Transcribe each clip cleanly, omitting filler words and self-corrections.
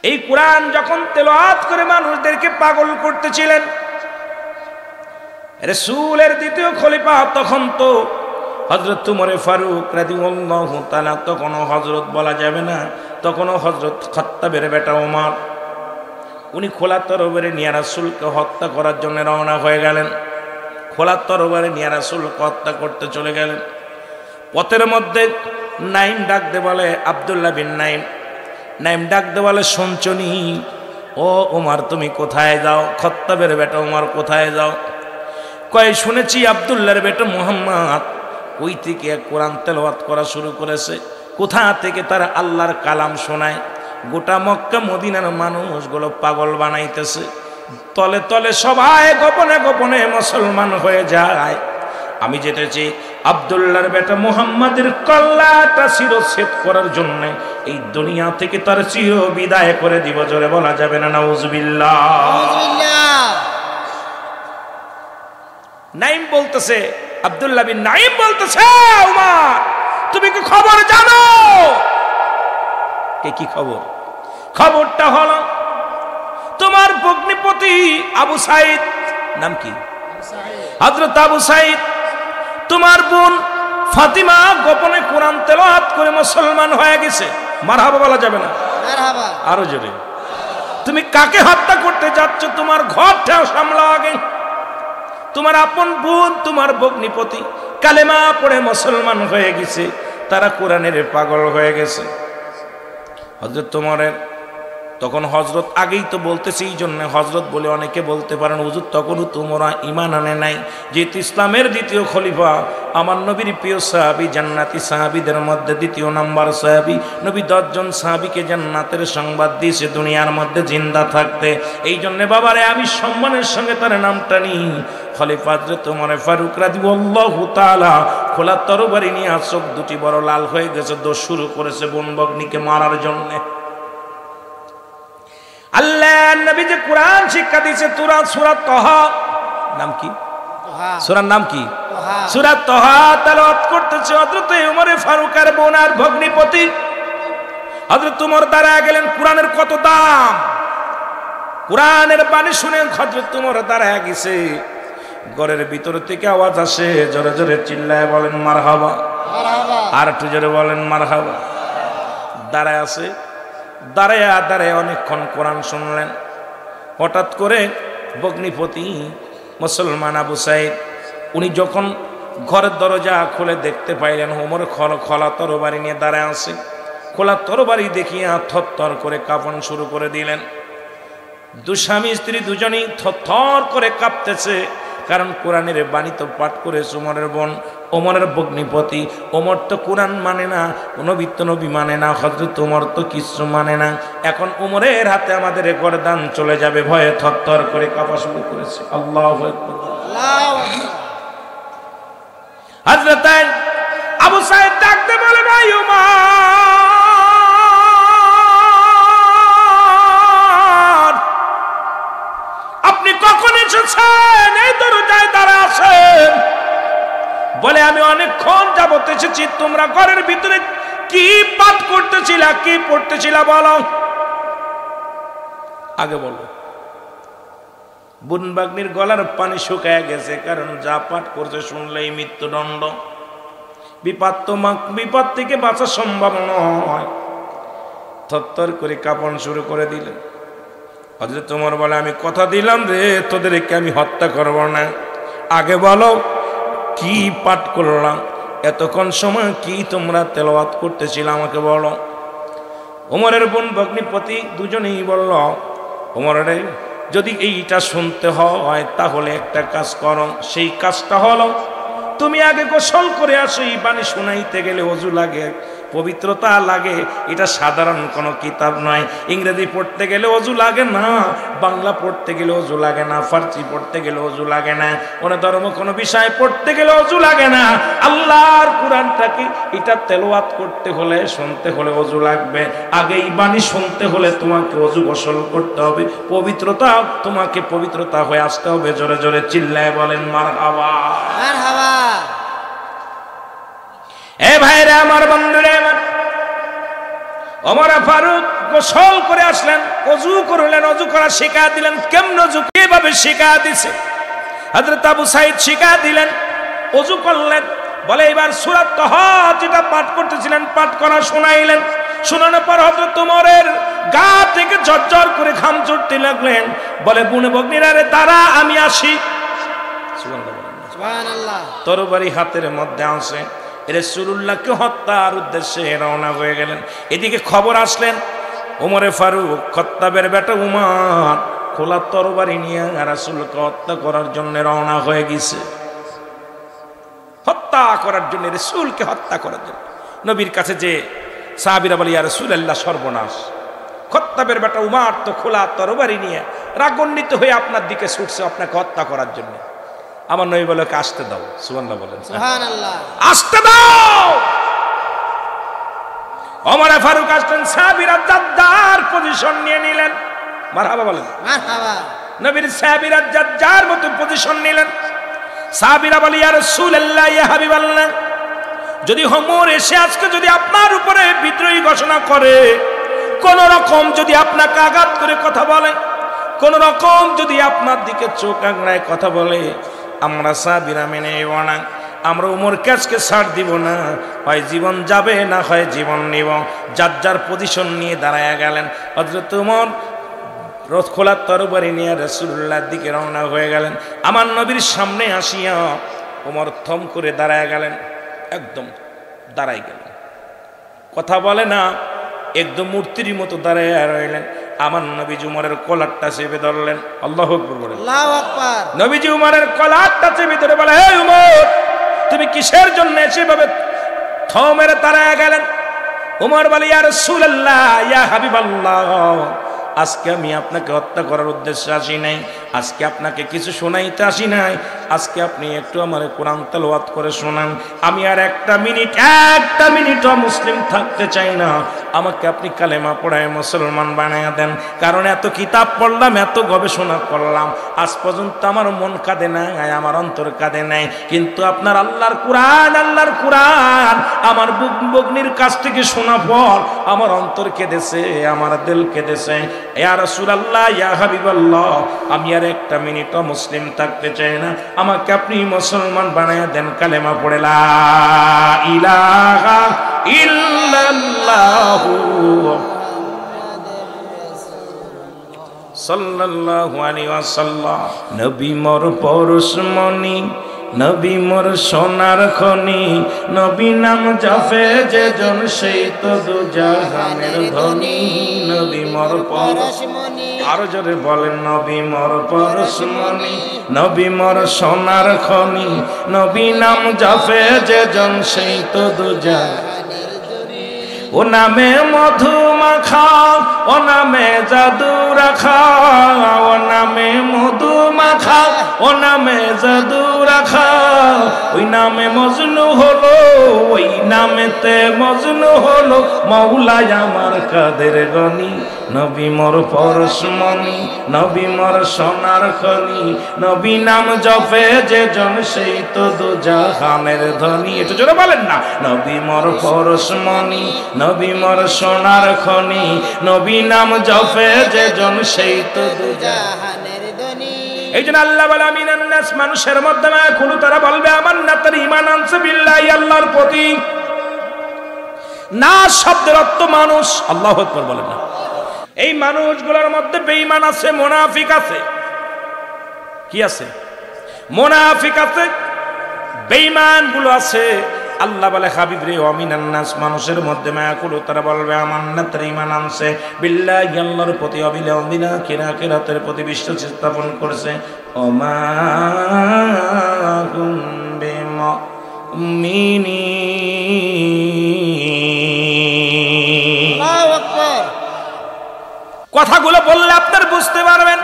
এই কোরআন যখন তেলাওয়াত করে মানুষদেরকে পাগল করতেছিলেন, রাসূলের দ্বিতীয় খলিফা তখন তো হযরত উমর ফারুক রাদিয়াল্লাহু তাআলা, তখনও হযরত বলা যাবে না, তখনও হযরত খাত্তাবের বেটা ওমর, উনি খোলা তরবারি নিয়ে রাসূলকে হত্যা করার জন্য রওনা হয়ে গেলেন। খোলা তরবারি নিয়ে রাসূলকে হত্যা করতে চলে গেলেন। পথের মধ্যে নাইম ডাকতে বলে, আব্দুল্লাহ বিন নাইম, নাইম ডাকতে বলে, শুনছনি ও ওমর তুমি কোথায় যাও? খাত্তাবের বেটা ওমর কোথায় যাও? কয় শুনেছি আব্দুল্লাহর বেটা মুহাম্মদ ওই থেকে কোরআন তেলাওয়াত করা শুরু করেছে। কোথা থেকে তারা আল্লাহর কালাম শোনায়, গোটা মক্কা মদিনার মানুষগুলো পাগল বানাইতেছে। তলে তলে সবাই গোপনে গোপনে মুসলমান হয়ে যায়। আমি যেতেছি আব্দুল্লাহর বেটা মুহাম্মাদের কল্লাটা শিরচ্ছেদ করার জন্য এই দুনিয়া থেকে তার চির বিদায় করে দিব। জোরে বলা যাবে না নাউজুবিল্লাহ। নাইম বলতেছে, আব্দুল্লাহ বিন নাইম বলতেছে, ওমর তুমি কি খবর জানো? কি খবর? খবরটা হলো তোমার ভগ্নিপতি আবু সাইদ, নাম কি? হযরত আবু সাইদ, তোমার বোন ফাতিমা গোপনে কোরআন তেলাওয়াত করে মুসলমান হয়ে গেছে। মারহাবা বলা যাবে না? মারহাবা। আরো জোরে। তুমি কাকে হত্যা করতে যাচ্ছ? তোমার ঘরটা সামলাও আগে। তোমার আপন বোন, তোমার ভগ্নিপতি কালেমা পড়ে মুসলমান হয়ে গেছে, তারা কোরআনের পাগল হয়ে গেছে। হযরত ওমরের তখন হযরত আগেই তো বলতেছে, এই জন্য হযরত বলে অনেকে বলতে পারেন হুজুর তখনও তোমরা ঈমান আনে নাই, যেহেতু ইসলামের দ্বিতীয় খলিফা আমার নবীর প্রিয় সাহাবী, জান্নাতি সাহাবীদের মধ্যে দ্বিতীয় নাম্বার সাহাবী, নবী 10 জন সাহাবীকে জান্নাতের সংবাদ দিয়েছে দুনিয়ার মধ্যে জিন্দা থাকতে। এই জন্য বাবারে আমি সম্মানের সঙ্গে তার নামটা নিই। খলিফা হযরত ওমর ফারুক রাদিয়াল্লাহু তাআলা খোলা তরবারি নিয়ে চোখ দুটি বড় লাল হয়ে গেছে, দোষ শুরু করেছে বোন ভগ্নিকে মারার জন্য। আল্লাহ নবী যে কোরআন শিক্ষা দিয়েছে, সূরা তাহা, নাম কি? সূরার নাম কি? সূরা তাহা তেলাওয়াত করতেছে হযরত ওমর ফারুকের বোন আর ভগ্নিপতি। হযরত ওমর দাঁড়ায় গেলেন। কোরআনের কত দাম! কোরআনের বাণী শুনে হযরত ওমর দাঁড়ায় গেছে। ঘরের ভিতর থেকে আওয়াজ আসে, জোরে জোরে চিল্লায় বলেন মারহাবা, মারহাবা। আর একটু জোরে বলেন মারহাবা। দাঁড়ায় আছে, দাঁড়ায় অনেকক্ষণ কোরআন শুনলেন। হঠাৎ করে ভগ্নিপতি মুসলমান আবু সাইদ, উনি যখন ঘরের দরজা খুলে দেখতে পাইলেন ওমর খোলা তরবারি নিয়ে দাঁড়ায় আছে। খোলা তরবারি দেখিয়া থরথর করে কাঁপন শুরু করে দিলেন। স্বামী স্ত্রী দুজনেই থরথর করে কাঁপতেছে, কারণ কোরআনের বাণী তো পাঠ করেছে ওমরের বোন, ওমরের ভগ্নিপতি। ওমর তো কোরআন মানে না, নবী মানে না, হযরত ওমর তো কিছু মানে না। এখন ওমরের হাতে আমাদের গর্দান চলে যাবে, ভয়ে থরথর করে কাঁপা শুরু করেছে। আল্লাহু আকবার, আল্লাহু আকবার। হযরত আবু সাইদ ডাকতে বলে, ভাই ওমর আপনি কখন এসেছেন? এই দরজায় দাঁড়া আছেন। বলে আমি অনেকক্ষণ যাবত এসেছি। তোমরা ঘরের ভিতরে কি পাঠ করতেছিলা, কি পড়তেছিলা বলো, আগে বলো। বোন ভাগ্নির গলার পানি শুকায় গেছে, কারণ যা পাঠ করছে শুনলেই মৃত্যুদণ্ড। বিপদ থেকে বাঁচা সম্ভব নয়। থরথর করে কাঁপন শুরু করে দিলেন। হযরত ওমর বলে, আমি কথা দিলাম রে তোদেরকে আমি হত্যা করব না, আগে বলো কি পাঠ করলাম, এতক্ষণ সময় কি তোমরা তেলাওয়াত করতেছিল আমাকে বলো। ওমরের বোন ভগ্নিপতি দুজনেই বলল, ওমর রে যদি এইটা শুনতে হয় তাহলে একটা কাজ করো। সেই কাজটা হলো তুমি আগে গোসল করে আসো। এই বাণী শোনাইতে গেলে ওযু লাগে, পবিত্রতা লাগে। এটা সাধারণ কোনো কিতাব নয়। ইংরেজি পড়তে গেলে ওযু লাগে না, বাংলা পড়তে গেলে ওযু লাগে না, ফার্সি পড়তে গেলে ওযু লাগে না, কোনো ধর্ম কোনো বিষয় পড়তে গেলে ওযু লাগে না। আল্লাহর কোরআনটাকে এটা তেলাওয়াত করতে হলে, শুনতে হলে ওযু লাগবে। আগে এই বাণী শুনতে হলে তোমাকে ওযু গোসল করতে হবে, পবিত্রতা, তোমাকে পবিত্রতা হয়ে আসতে হবে। জোরে জোরে চিল্লায় বলেন মারহাবা, মারহাবা। এ ভাইরা আমার, বন্ধুরা আমার, ওমর ফারুক গোসল করে আসলেন, ওযু করলেন, ওযু করা শিখিয়ে দিলেন, কেমন ওযু কিভাবে শিখিয়ে দিয়েছে হযরত আবু সাঈদ শিখিয়ে দিলেন। ওযু করলেন, বলে এবার সূরা তাহা যেটা পাঠ করতেছিলেন পাঠ করা শোনাইলেন। শোনানোর পর হযরত ওমরের গা থেকে ঝরঝর করে ঘাম ঝরতে লাগলেন। বলে বুনে বগ্নিরা রে দাঁড়া, আমি আসি। সুবহানাল্লাহ। তরবারি হাতের মধ্যে আছে, রাসূলুল্লাহকে হত্যার উদ্দেশ্যে রওনা হয়ে গেলেন। এদিকে খবর আসলেন ওমরে ফারুক খাত্তাবের বেটা উমর খোলা তরবারি নিয়ে রাসূলকে হত্যা করার জন্য রওনা হয়ে গেছে। হত্যা করার জন্য, রাসূলকে হত্যা করার জন্য। নবীর কাছে যে সাহাবীরা বলে ইয়া রাসূলুল্লাহ সর্বনাশ, খাত্তাবের বেটা উমর তো খোলা তরবারি নিয়ে রাগান্বিত হয়ে আপনার দিকে ছুটছে আপনাকে হত্যা করার জন্য। আমার নবী বলে আসতে দাও। সুবহানাল্লাহ বলেন, সুবহানাল্লাহ, আসতে দাও। ওমর ফারুক আসলেন, সাহাবীরা জাদ্দার পজিশন নিয়ে নিলেন। মারহাবা বলেন, মারহাবা। নবীর সাহাবীরা জাদ্দার মতো পজিশন নিলেন। সাহাবীরা বলে ইয়া রাসূলুল্লাহ, ইয়া হাবিবাল্লাহ, যদি ওমর এসে আজকে যদি আপনার উপরে বিদ্রোহী ঘোষণা করে, কোন রকম যদি আপনাকে আঘাত করে কথা বলে, কোন রকম যদি আপনার দিকে চোখ আঙড়ায় কথা বলে, আমরা সাহাবীরা মেনে নেব না। আমরা ওমরকে আজকে ছাড় দিব না, হয় জীবন যাবে না হয় জীবন নিব। যার যার পজিশন নিয়ে দাঁড়ায়া গেলেন। হযরত ওমর রথ খোলা তরবারি নিয়ে রাসূলুল্লাহর দিকে রওনা হয়ে গেলেন। আমার নবীর সামনে আসিয়া ওমর থম করে দাঁড়ায়া গেলেন, একদম দাঁড়াই গেলেন, কথা বলে না, একদম মূর্তির মতো দাঁড়াইয়া রইলেন। আমার নবীজি উমরের কলারটা চেপে ধরলেন। আল্লাহু আকবার বলেন, আল্লাহু আকবার। নবীজি উমরের কলারটা চেপে ধরে বলে, হে উমর, তুমি কিসের জন্য সেভাবে থম মেরে দাঁড়ায়া গেলেন? উমর বলে, ইয়া রাসূলুল্লাহ, ইয়া হাবিবাল্লাহ, আজকে আমি আপনাকে হত্যা করার উদ্দেশ্যে আসি নাই, আজকে আপনাকে কিছু শোনাইতে আসি নাই, আজকে আপনি একটু আমার কোরআন তেলাওয়াত করে শোনান। আমি আর একটা মিনিটও মুসলিম থাকতে চাই না, আমাকে আপনি কালেমা পড়ায় মুসলমান বানায়া দেন। কারণ এত কিতাব পড়লাম, এত গবেষণা করলাম, আজ পর্যন্ত আমার মন কাঁদে নাই, আমার অন্তর কাঁদে নাই, কিন্তু আপনার আল্লাহর কোরআন আমার বগ্নির কাছ থেকে শোনা পর আমার অন্তর কেঁদেছে, আমার দিল কেঁদেছে। ইয়া রাসূলুল্লাহ, ইয়া হাবিবাল্লাহ, আমি আর একটা মিনিটও মুসলিম থাকতে চাই না, আমাকে আপনি মুসলমান বানায়া দেন। কালেমা পড়ে লা ইলাহা ইল্লাল্লাহু সাল্লাল্লাহু আলাইহি ওয়াসাল্লাম। নবী মোর পরশমণি, নবী মোর সোনার খনি, নবী নাম জপে যে জন সেই তো দুজাহানের ধনী। নবী মোর পরশমণি, আরো জোরে বলেন, নবী মোর পরশমণি, নবী মোর সোনার খনি, নবী নাম জপে যে জন সেই তো দুজাহানের ধনী। ও নামে মধু মাখা, ও নামে জাদু রাখা, ও নামে মধু মাখা, ও নামে জাদু রাখা, ওই নামে মজনু হলো, ওই নামেতে মজনু হলো মওলাই আমার কাদের গনি। নবী মোর পরশমণি, নবী মোর সোনার খনি, নবী নাম জপে যে জন সেই তো দুজাহানের ধনী। একটু জোরে বলেন না, নবী মোর পরশমণি, নবী মোর সোনার খনি, নবী নাম জপে যে জন সেই তো দুজাহানের ধনী। এই জন্য আল্লাহ বলে, আমিনান নাস, মানুষের মধ্যে না কোনো তারা বলবে আমার না তার ঈমান আনছে বিল্লাহি, আল্লাহর প্রতি। না শব্দের অর্থ মানুষ। আল্লাহু আকবার বলেন না। এই মানুষগুলোর মধ্যে বেঈমান আছে, মুনাফিক আছে। কি আছে? মুনাফিক আছে, বেঈমান গুলো আছে। আল্লাহ বলে, হাবিব রে, আমিনান নাস, মানুষের মধ্যে মায়াকুলু, তারা বলবে আমার না তার ঈমান আনছে বিল্লাহি, আল্লাহর প্রতি, অবিলা আখিরাতের প্রতি বিশ্বাস স্থাপন করছে। ওমা হুম বিমুমিনিন। আল্লাহু আকবার। কথাগুলো বললে আপনার বুঝতে পারবেন।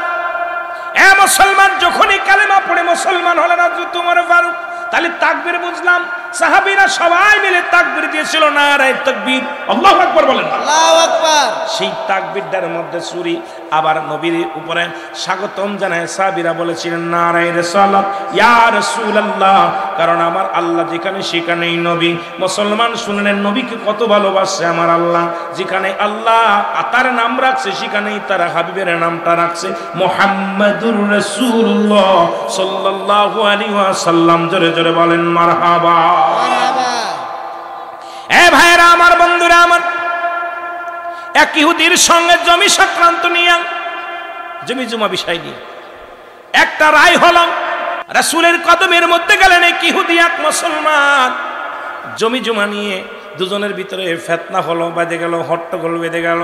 এ মুসলমান, যখনই কালেমা পড়ে মুসলমান হলেন হযরত ওমর ফারুক, তাহলে তাকবীর বুঝলাম, সাহাবীরা সবাই মিলে তাকবীর দিয়েছিল, নারায়ে তাকবীর, আল্লাহু আকবার বলেন, আল্লাহু আকবার। সেই তাকবীরটার মধ্যে সূরি আবার নবীর উপরে স্বাগতম জানায় সাহাবীরা বলেছিলেন নারায়ে রিসালাত, ইয়া রাসূলুল্লাহ, কারণ আমার আল্লাহ যেখানে সেখানেই নবী। মুসলমান শুনলেন নবীকে কত ভালোবাসে আমার আল্লাহ, যেখানে আল্লাহ তার নাম রাখছে সেখানেই তার হাবিবের নামটা রাখছে মুহাম্মাদুর রাসূলুল্লাহ সাল্লাল্লাহু আলাইহি ওয়াসাল্লাম। জোরে জোরে বলেন মারহাবা। এ ভাইরা আমার, বন্ধুরা আমার, এক ইহুদির সঙ্গে জমি সংক্রান্ত নিয়ে, জমি জমা বিষয় নিয়ে একটা রায় হলো। রাসূলের কদমের মধ্যে গেলেন এক ইহুদি এক মুসলমান, জমি জমা নিয়ে দুজনের ভিতরে ফিতনা হলো, বেঁধে গেল, হট্টগোল বেঁধে গেল।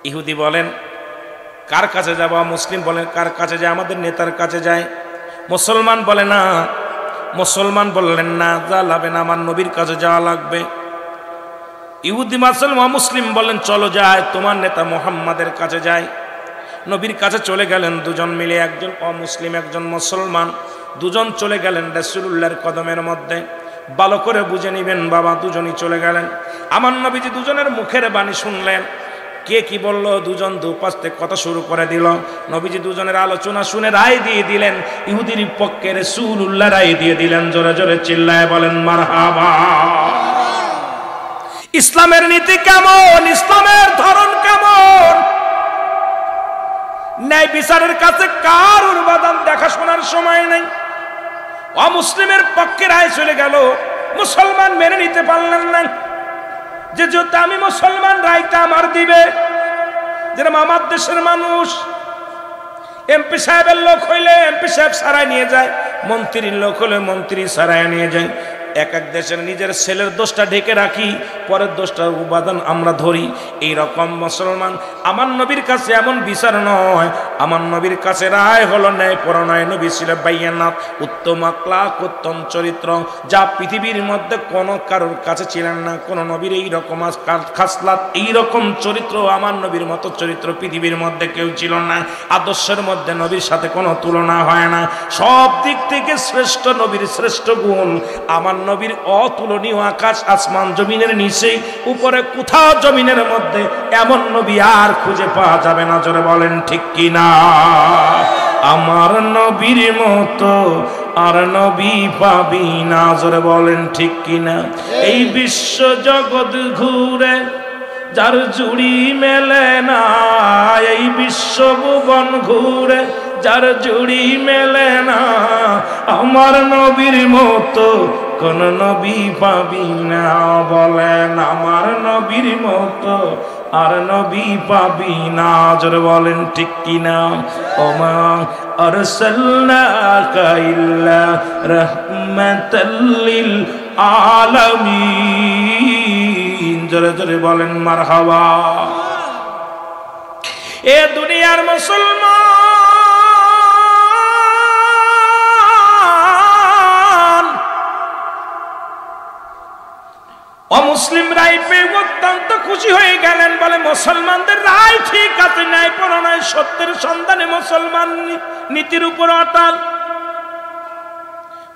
ইহুদি বলেন কার কাছে যাব? মুসলিম বলেন কার কাছে যায়? আমাদের নেতার কাছে যায়। মুসলমান বলে না, মুসলমান বললেন না, যা লাগবে না, আমার নবীর কাছে যাওয়া লাগবে। ইহুদি মুসলিম বললেন চলো যায়, তোমার নেতা মুহাম্মাদের কাছে যায়। নবীর কাছে চলে গেলেন দুজন মিলে, একজন অমুসলিম একজন মুসলমান, দুজন চলে গেলেন রাসূলুল্লাহর কদমের মধ্যে। ভালো করে বুঝে নিবেন বাবা, দুজনই চলে গেলেন। আমার নবীজি দুজনের মুখের বাণী শুনলেন, কে কি বলল, দুজন দুপাশ থেকে কথা শুরু করে দিল। নবীজি দুজনের আলোচনা শুনে রায় দিয়ে দিলেন, ইহুদির পক্ষে রাসূলুল্লাহ রায় দিয়ে দিলেন। জোরে জোরে চিল্লায় বলেন মারহাবা। ইসলামের নীতি কেমন, ইসলামের ধরন কেমন? ন্যায় বিচারের কাছে কারুর বাদাম দেখাশোনার সময় নেই। অমুসলিমের পক্ষে রায় চলে গেল, মুসলমান মেনে নিতে পারলেন না, যে যেহেতু আমি মুসলমান রায়টা আমার দিবে। যেরকম আমার দেশের মানুষ এমপি সাহেবের লোক হইলে এমপি সাহেব সারায় নিয়ে যায়, মন্ত্রীর লোক হলে মন্ত্রী সারায় নিয়ে যায়। এক এক দেশের নিজের ছেলের দোষটা ঢেকে রাখি, পরের দোষটার উপাদান আমরা ধরি। এই রকম মুসলমান আমার নবীর কাছে এমন বিচার নয়, আমার নবীর কাছে রায় হলো ন্যায় পরণয়। নবী ছিল বাইয়ানাত, উত্তম আখলাক, উত্তম চরিত্র, যা পৃথিবীর মধ্যে কোনো কারোর কাছে ছিলেন না। কোনো নবীর এই রকম খাসলাত, এই রকম চরিত্র, আমার নবীর মতো চরিত্র পৃথিবীর মধ্যে কেউ ছিল না। আদর্শের মধ্যে নবীর সাথে কোনো তুলনা হয় না। সব দিক থেকে শ্রেষ্ঠ নবীর শ্রেষ্ঠ গুণ। আমার নবীর অতুলনীয়, আকাশ আসমান জমিনের নিচে, উপরে কোথাও জমিনের মধ্যে এমন নবী আর খুঁজে পাওয়া যাবে না। জোরে বলেন ঠিক কিনা? আমার নবীর মতো আর নবী পাবি না। জোরে বলেন ঠিক কিনা? এই বিশ্ব জগৎ ঘুরে যার জুড়ি মেলে না, এই বিশ্ব ভুবন ঘুরে যার জুড়ি মেলে না, আমার নবীর মতো কোন নবী পাবি না। বলেন আমার নবীর মতো আর নবী পাবি না। জোরে বলেন ঠিক কিনা? ওমা আরসালনাকা ইল্লা রাহমাতাল লিল আলামিন। জোরে জোরে বলেন মারহাবা। এ দুনিয়ার মুসলমান অমুসলিম রায় পেয়ে অত্যন্ত খুশি হয়ে গেলেন। বলে মুসলমানদের রায় ঠিক আছে, ন্যায় পরণয় সত্যের সন্ধানে মুসলমান নীতির উপর অটল।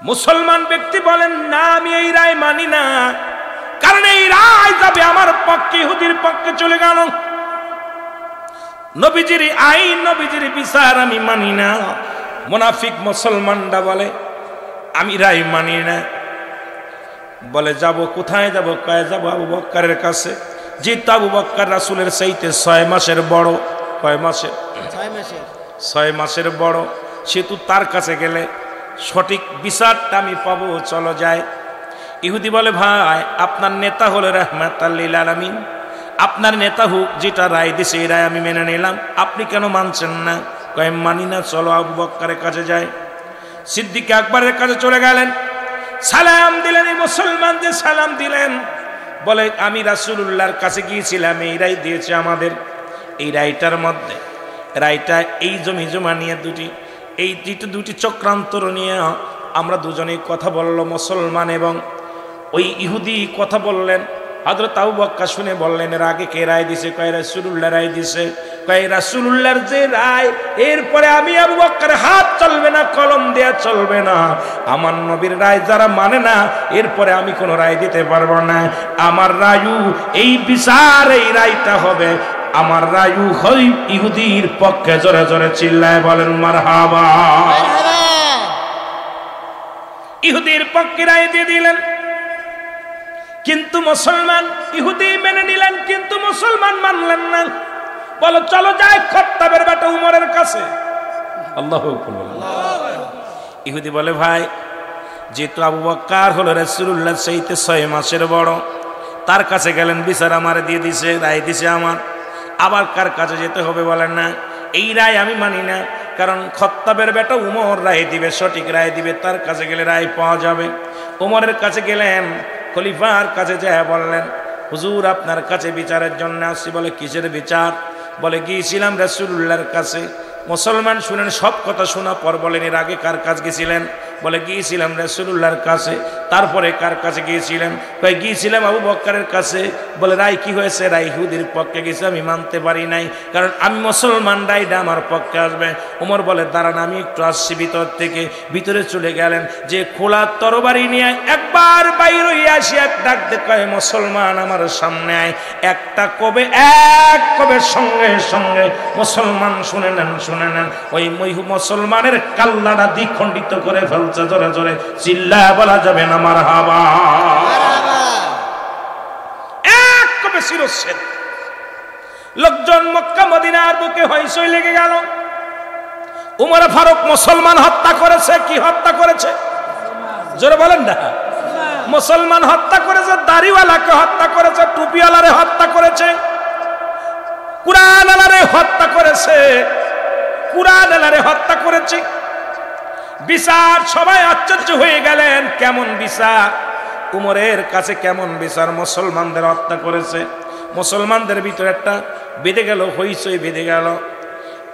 মুসলমান ব্যক্তি বলেন না, আমি এই রায় মানি না, কারণ এই রায় যাবে আমার পক্ষে, ইহুদির পক্ষে চলে গেল। নবীজির আইন, নবীজির বিচার আমি মানি না। মুনাফিক মুসলমানরা বলে আমি রায় মানি না। বলে যাব কোথায় যাব? কয়ে যাব আবু বক্করের কাছে। যেহেতু আবু বক্কর রাসূলের চাইতে 6 মাসের বড়। কয় মাসের? 6 মাসের বড়। সেহেতু তার কাছে গেলে সঠিক বিচারটা আমি পাবো, চলো যাই। ইহুদি বলে ভাই আপনার নেতা হলো রাহমাতাল লিল আলামিন, আপনার নেতা হোক, যেটা রায় দিছে এই রায় আমি মেনে নিলাম, আপনি কেন মানছেন না? কয় মানি না, চলো আবু বক্করের কাছে যাই। সিদ্দিক আকবরের কাছে চলে গেলেন, সালাম দিলেন। এই মুসলমান যে সালাম দিলেন, বলে আমি রাসূলুল্লাহর কাছে গিয়েছিলাম, এই রায় দিয়েছে আমাদের। এই রায়টার মধ্যে, রায়টা এই জমি জমা নিয়ে দুটি চক্রান্তর নিয়ে আমরা দুজনেই কথা বলল, মুসলমান এবং ওই ইহুদি কথা বললেন। হযরত আবু বকর শুনে বললেন এর আগে কে রায় দিছে? কয় রাসূলুল্লাহ রায় দিছে। কয় রাসূলুল্লাহর যে রায়, এরপরে আমি আবু বকর হাত চলবে না, কলম দেয়া চলবে না। আমার নবীর রায় যারা মানে না, এরপরে আমি কোনো রায় দিতে পারবো না। আমার রায়ু এই বিচার, এই রায়টা হবে আমার রায়ু হয় ইহুদির পক্ষে। জোরে জোরে চিল্লায় বলেন মারহাবা। ইহুদির পক্ষে রায় দিয়ে দিলেন, কিন্তু মুসলমান ইহুদি মেনে নিলেন, কিন্তু মুসলমান মানলেন না। বলো চলো যাই খাত্তাবের বেটা উমরের কাছে। আল্লাহু আকবার। ইহুদি বলে ভাই, যেহেতু আবু বকর হলো রাসূলুল্লাহ চাইতে 6 মাসের বড়, তার কাছে গেলেন, বিচার আমার দিয়ে দিছে, রায় দিছে আমার, আবার কার কাছে যেতে হবে বলেন না? এই রায় আমি মানি না, কারণ খাত্তাবের বেটা উমর রায় দিবে, সঠিক রায় দিবে, তার কাছে গেলে রায় পাওয়া যাবে। উমরের কাছে গেলেন, খলিফার কাছে যায় বললেন, হুজুর আপনার কাছে বিচারের জন্য আসছি। বলে কিসের বিচার? বলে গিয়েছিলাম রাসূলুল্লাহর কাছে। মুসলমান শুনেন, সব কথা শোনা পর বলেন এর আগে কার কাছে গেছিলেন? বলে গিয়েছিলাম রাসূলুল্লাহর কাছে। তারপরে কার কাছে গিয়েছিলেন? কই গিয়েছিলাম আবু বকরের কাছে। বলে রায় কি হয়েছে? রায় ইহুদির পক্ষে গেছে, আমি মানতে পারি নাই, কারণ আমি মুসলমান, রায়টা আমার পক্ষে আসবে। ওমর বলে দাঁড়ান, আমি একটু আসছি ভিতর থেকে। ভিতরে চলে গেলেন, যে খোলা তরবারি নিয়ে একবার বাইরে হইয়া আসি, এক ডাক দেখায় মুসলমান আমার সামনে আয়। একটা কবে এক কবে সঙ্গে সঙ্গে মুসলমান শুনে নেন, শুনে নেন, ওই মুসলমানের কাল্লাটা দ্বিখণ্ডিত করে ফেলছে। জোরে জোরে চিল্লায় বলা যাবে না মারহাবা। এক কবে শিরশ্ছেদ। লোকজন মক্কা মদিনার বুকে হইচই লেগে গেল। উমর ফারুক মুসলমান হত্যা করেছে। কি হত্যা করেছে? জোরে বলেন না। মুসলমান হত্যা করেছে, দাড়িওয়ালাকে হত্যা করেছে, টুপিওয়ালারে হত্যা করেছে, কুরআন আলারে হত্যা করেছে, কুরআন আলারে হত্যা করেছে। বিচার, সবাই আশ্চর্য হয়ে গেলেন, কেমন বিচার? উমরের কাছে কেমন বিচার? মুসলমানদের হত্যা করেছে। মুসলমানদের ভিতরে একটা বেঁধে গেল, হইচই বেঁধে গেল।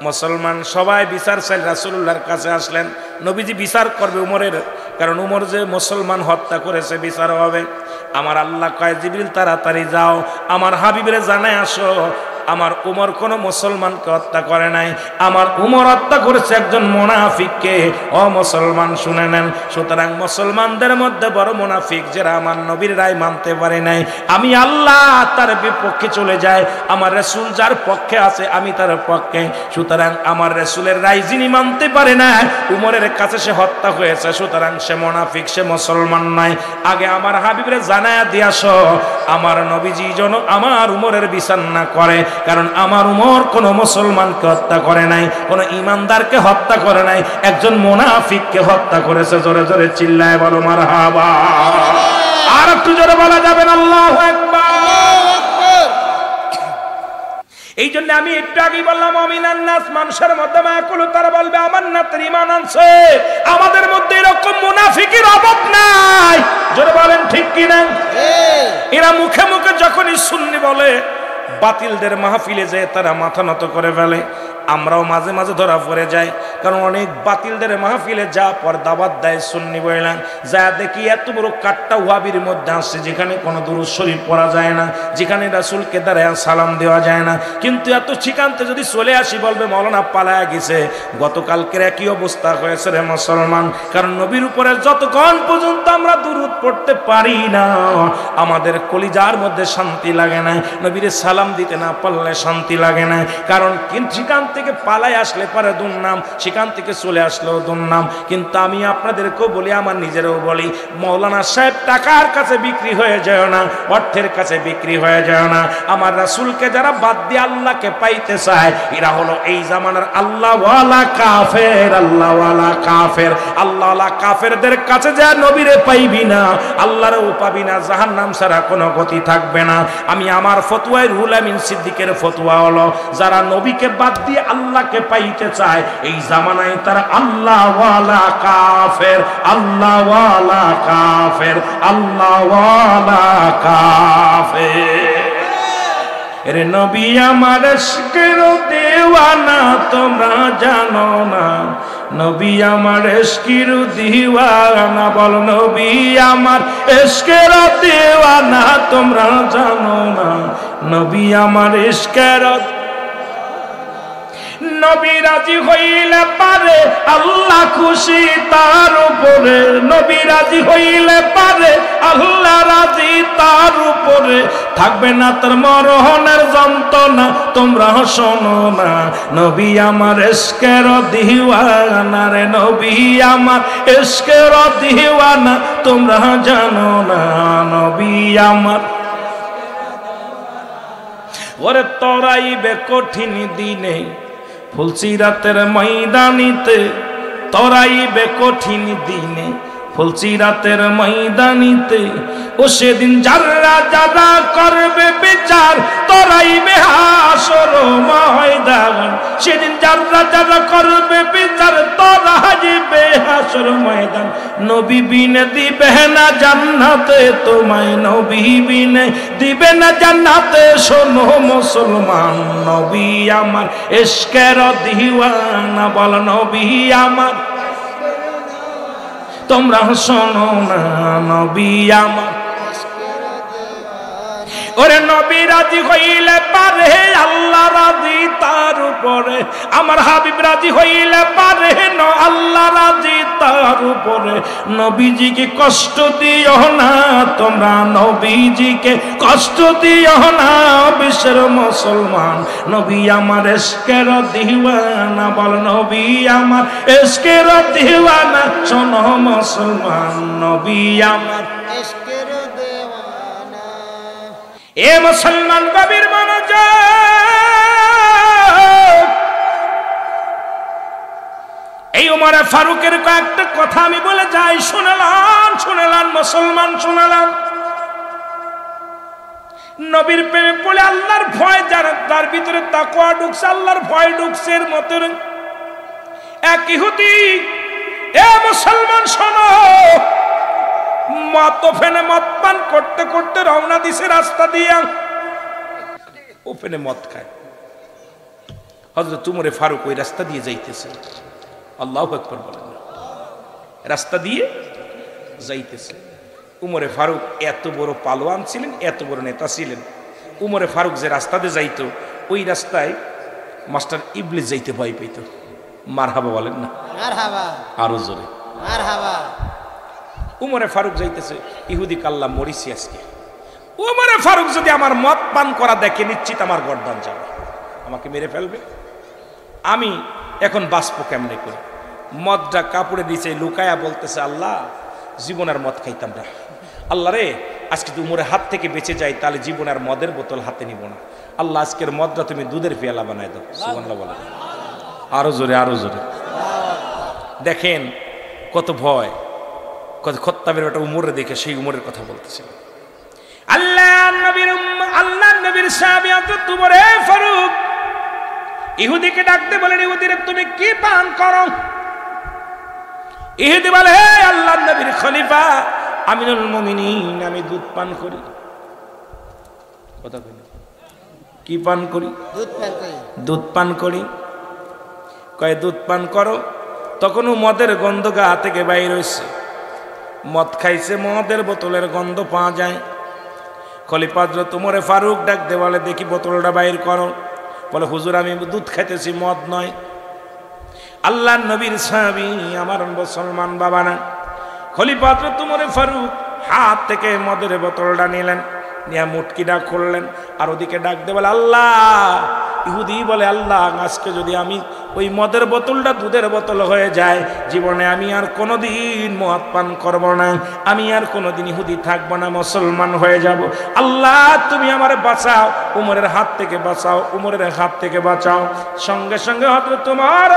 মুসলমান সবাই বিচার চাই রাসূলুল্লাহর কাছে আসলেন। নবীজি বিচার করবে উমরের, কারণ উমর যে মুসলমান হত্যা করেছে, বিচার হবে। আমার আল্লাহ কয় জিবরিল তাড়াতাড়ি যাও, আমার হাবিবের জানায় আসো, আমার উমর কোন মুসলমানকে হত্যা করে নাই, আমার উমর হত্যা করেছে একজন মুনাফিককে। ও মুসলমান শুনে নেন। সুতরাং মুসলমানদের মধ্যে বড় মুনাফিক যারা আমার নবীর রায় মানতে পারে নাই, আমি আল্লাহ তার বিপক্ষে চলে যায়। আমার রাসূল যার পক্ষে আছে আমি তার পক্ষে। সুতরাং আমার রাসূলের রায় যিনি মানতে পারে না, উমরের কাছে সে হত্যা হয়েছে, সুতরাং সে মুনাফিক, সে মুসলমান নয়। আগে আমার হাবিবরে জানায়া দিয়াছো, আমার নবীজি যেন আমার উমরের বিচার না করে, কারণ আমার উমর কোন মুসলমানকে হত্যা করে নাই, কোন ইমানদারকে হত্যা করে নাই, একজন মুনাফিককে হত্যা করেছে। জোরে জোরে চিল্লায় বলো মারহাবা। আর একটু জোরে বলা যাবে না আল্লাহু আকবার। এই জন্য আমি একটু আগে বললাম, আমিনান নাস, মানুষের মধ্যে মায়াকুল, তারা বলবে আমার নাতের ঈমান আনছে। আমাদের মধ্যে এরকম মুনাফিকের অভাব নাই। জোরে বলেন ঠিক কি না? এরা মুখে মুখে যখনই সুন্নি বলে, বাতিলদের মাহফিলে যায় তারা মাথা নত করে ফেলে। আমরাও মাঝে মাঝে ধরা পড়ে যাই, কারণ অনেক বাতিলদের মাহফিলে যা পর দাবাত দেয় সুন্নি বইলাম, যা দেখি এত বড় কাট্টা ওয়াবির মধ্যে আসছে, যেখানে কোনো দুরূদ শরীফ পড়া যায় না, যেখানে রাসূলকে দাঁড়ায় সালাম দেওয়া যায় না। কিন্তু এত ঠিকান্তে যদি চলে আসি, বলবে মৌলানা পালায়া গেছে। গতকালকের একই অবস্থা হয়েছে রে মুসলমান, কারণ নবীর উপরে যতক্ষণ পর্যন্ত আমরা দুরূদ পড়তে পারি না, আমাদের কলিজার মধ্যে শান্তি লাগে না। নবীর সালাম দিতে না পারলে শান্তি লাগে না, কারণ সেখান থেকে পালাই আসলে পারে দুর্নাম, সেখান থেকে চলে আসলেও দুর্নাম। কিন্তু আমি আপনাদেরকেও বলি, আমার নিজেরও বলি, মৌলানা সাহেব টাকার কাছে বিক্রি হয়ে যায় না, অর্থের কাছে বিক্রি হয়ে যায় না। আমার রাসূলকে যারা বাদ দিয়ে আল্লাহকে পাইতে চায়, এরা হলো এই জামানার আল্লাহওয়ালা কাফের। আল্লাহওয়ালা কাফের, আল্লাহওয়ালা কাফেরদের কাছে যা নবীরে পাইবি না, আল্লাহরও পাবি না, জাহান্নাম ছাড়া কোনো গতি থাকবে না। আমি আমার ফতোয়ায় রুহুল আমিন সিদ্দিকের ফতোয়া হলো, যারা নবীকে বাদ দিয়ে আল্লাহকে পাইতে চায়, এই জামানায় তারা আল্লাহওয়ালা কাফের। আল্লাহওয়ালা কাফের, আল্লাহওয়ালা কাফের। রে নবী আমার ইশকের দেওয়ানা, তোমরা জানো না, নবী আমার ইশকের দিওয়ানা। বল নবী আমার ইশকের দেওয়ানা, তোমরা জানো না, নবী আমার ইশকের। নবী রাজি হইলে পারে আল্লাহ খুশি তার উপরে, নবী রাজি হইলে পারে আল্লাহ রাজি তার উপরে, থাকবে না তার মরণের যন্ত্রণা। তোমরা শোনো না, নবী আমার ইশকের দিওয়ানা রে, নবী আমার ইশকের দিওয়ানা, তোমরা জানো না নবী আমার। ওরে তরাইবে কঠিন দিনে ফুলসিরাতের ময়দানিতে, তরাইবে কঠিন দিনে ফুলসিরাতের ময়দানিতে, ও সেদিন যারা যারা করবে বিচার তরাইবে হাসর ময়দান, সেদিন যারা যারা করবে বিচার তরাইবে হাসর ময়দান। নবী বিনে দিবে না জান্নাতে তোমায়, নবী বিনে দিবে না জান্নাতে। শোনো মুসলমান, নবী আমার ইশকের দিওয়ানা, বল নবী আমার। তোমরা শোনো না, নবী আমার। ওরে নবী রাজি হইলে পারে আল্লাহ রাজি তার উপরে, আমার হাবিব রাজি হইলে পারে আল্লাহ রাজি তার উপরে। নবীজিকে কষ্ট দিও না তোমরা, নবীজিকে কষ্ট দিও না বিশ্বের মুসলমান। নবী আমার ইশকের দিওয়ানা, বল নবী আমার ইশকের দিওয়ানা। শোনো মুসলমান, নবী আমার ইশকের দিওয়ানা। এ মুসলমান গভীর মনোযোগ, এই ওমর ফারুকের কয়েকটা কথা আমি বলে যাই, শুনলাম শুনলাম মুসলমান শুনলাম। নবীর প্রেমে পড়ে আল্লাহর ভয় যারা, তার ভিতরে তাকওয়া ঢুকছে, আল্লাহর ভয় ঢুকছে। এর মতো এক ইহুদি, এ মুসলমান শোনো, মদ ফেনে মদ পান করতে করতে রওনা দিছে রাস্তা দিয়া, ওপেনে মদ খায়। হযরত উমরে ফারুক ওই রাস্তা দিয়ে যাইতেছে, আল্লাহু আকবার বলেন, রাস্তা দিয়ে যাইতেছে। উমরে ফারুক এত বড় পালোয়ান ছিলেন, এত বড় নেতা ছিলেন। উমরে ফারুক যে রাস্তা দিয়ে যাইতো, ওই রাস্তায় মাস্টার ইবলিস যাইতে ভয় পেত। মারহাবা বলেন না, মারহাবা, আরো জোরে মারহাবা। উমরে ফারুক যাইতেছে, ইহুদি কাল্লা মরিছি আজকে। উমরে ফারুক যদি আমার মদ পান করা দেখে, নিশ্চিত আমার গর্দান যাবে, আমাকে মেরে ফেলবে। আমি এখন বাঁচবো কেমনে করে? মদটা কাপড়ে নিচে লুকায়া বলতেছে, আল্লাহ জীবন আর মদ খাইতাম না, আল্লাহ রে আজকে তো উমরের হাত থেকে বেঁচে যাই, তাহলে জীবন আর মদের বোতল হাতে নিব না। আল্লাহ আজকের মদটা তুমি দুধের পেয়ালা বানাই দাও। সুবহানাল্লাহ বলে, আরো জোরে আরো জোরে। দেখেন কত ভয়, কত খত্তাবের বেটা উমরে দেখে সেই উমরের কথা বলতেছিল। আল্লাহ নবীর সাহাবী হযরত উমরে ফারুক ইহুদিকে ডাকতে বলেন, ইহুদিরে তুমি কি পান করো? ইহুদি বলে, হে আল্লাহর নবীর খলিফা আমিনুল মুমিনিন, আমি দুধ পান করি। কথা বলি, কি পান করি? দুধ পান করি। দুধ পান করি। কয় দুধ পান করো, তখনও মদের গন্ধ গা থেকে বাইর হইছে। মদ খাইছে, মদের বোতলের গন্ধ পাওয়া যায়। খলিফা হযরত উমরে ফারুক ডাক দে বলে, দেখি বোতলটা বাইর করো। বলে, হুজুর আমি দুধ খাইতেছি, মদ নয়। আল্লাহর নবীর সাহাবী আমার মুসলমান বাবা না। খলিফা হযরত উমরে ফারুক হাত থেকে মদের বোতলটা নিলেন, নিয়ে মুটকিটা খুললেন, আর ওদিকে ডাক দে বলে, আল্লাহ। ইহুদি বলে, আল্লাহ আজকে যদি আমি ওই মদের বোতলটা দুধের বোতল হয়ে যায়, জীবনে আমি আর কোনোদিন মদ পান করব না, আমি আর কোনোদিন ইহুদি থাকবো না, মুসলমান হয়ে যাব। আল্লাহ তুমি আমার বাঁচাও, উমরের হাত থেকে বাঁচাও, উমরের হাত থেকে বাঁচাও। সঙ্গে সঙ্গে হযরত উমর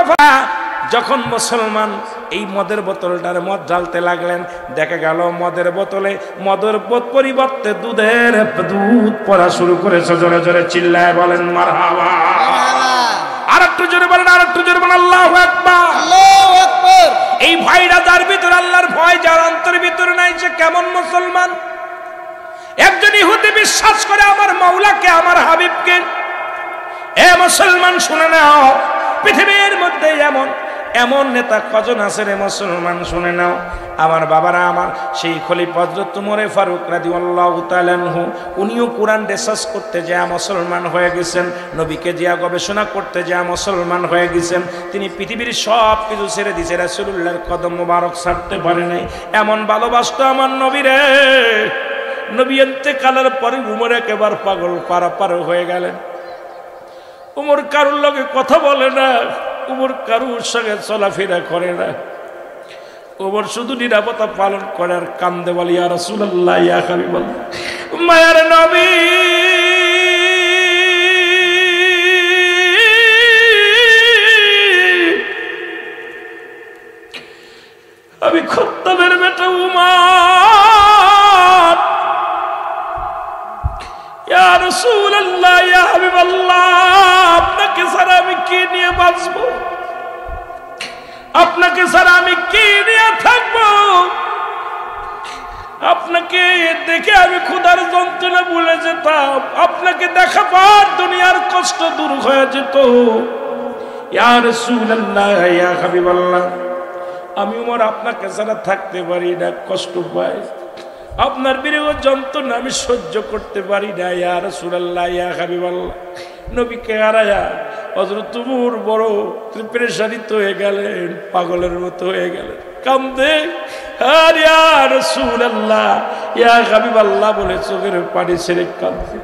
যখন মুসলমান এই মদের বোতলটার মদ ঢালতে লাগলেন, দেখা গেল মদের বোতলে মদের পরিবর্তে দুধ পড়া শুরু করেছে। জোরে জোরে চিল্লায় বলেন মারহাবা। আর একটু জোরে বলেন, আর একটু জোরে বলেন আল্লাহু আকবার, আল্লাহু আকবার। এই ভয়টা যার ভিতরে, আল্লাহর ভয় যার অন্তরের ভিতরে নাই, সে কেমন মুসলমান? একজন ইহুদি বিশ্বাস করে আমার মাওলাকে, আমার হাবিবকে। এ মুসলমান শুনে নাও, পৃথিবীর মধ্যে এমন এমন নেতা কজন আছে রে মুসলমান, শুনে নাও আমার বাবারা আমার। সেই খলিফা হযরত ওমর ফারুক রাদিয়াল্লাহু তাআলা আনহু, উনিও কোরআন রিসার্চ করতে যায় মুসলমান হয়ে গেছেন, নবীকে জিয়া গবেষণা করতে যায় মুসলমান হয়ে গেছেন। তিনি পৃথিবীর সব কিছু ছেড়ে দিয়েছে, রাসূলুল্লাহর কদম মোবারক ছাড়তে পারে নাই। এমন ভালোবাসতো আমার নবীরে। নবী ইন্তেকালের পরে উমর একেবারে পাগল পারাপার হয়ে গেলেন। উমর কারুর লগে কথা বলে না, উমর কারুর সঙ্গে চলাফেরা করে না। উমর শুধু নিরাপত্তা পালন করে আর কান্দে বলে, ইয়া রাসূলুল্লাহ, ইয়া হাবিবাল্লাহ, মায়ার নবী, আমি খত্তাবের বেটা উমর, ইয়া রাসূলুল্লাহ, ইয়া হাবিবাল্লাহ, আপনাকে ছাড়া আমি কি নিয়ে বাঁচবো? আপনাকে ছাড়া আমি কি নিয়ে থাকবো? আপনাকে দেখে আমি ক্ষুধার যন্ত্রণা ভুলে যেতাম, আপনাকে দেখা পর দুনিয়ার কষ্ট দূর হয়ে যেত। ইয়া রাসূলুল্লাহ, ইয়া হাবিবাল্লাহ, আমি উমর আপনাকে ছাড়া থাকতে পারি না, কষ্ট পাই। আপনার বিরহ যন্ত্রণা আমি সহ্য করতে পারি না। ইয়া রাসূলুল্লাহ, ইয়া হাবিবাল্লাহ, নবীকে হারায়া হযরত উমর বড় পেরেশানিত হয়ে গেলেন, পাগলের মতো হয়ে গেলেন, কান্দে আর ইয়া রাসূলুল্লাহ, ইয়া হাবিবাল্লাহ বলে চোখের পানি ছেড়ে কান্দে।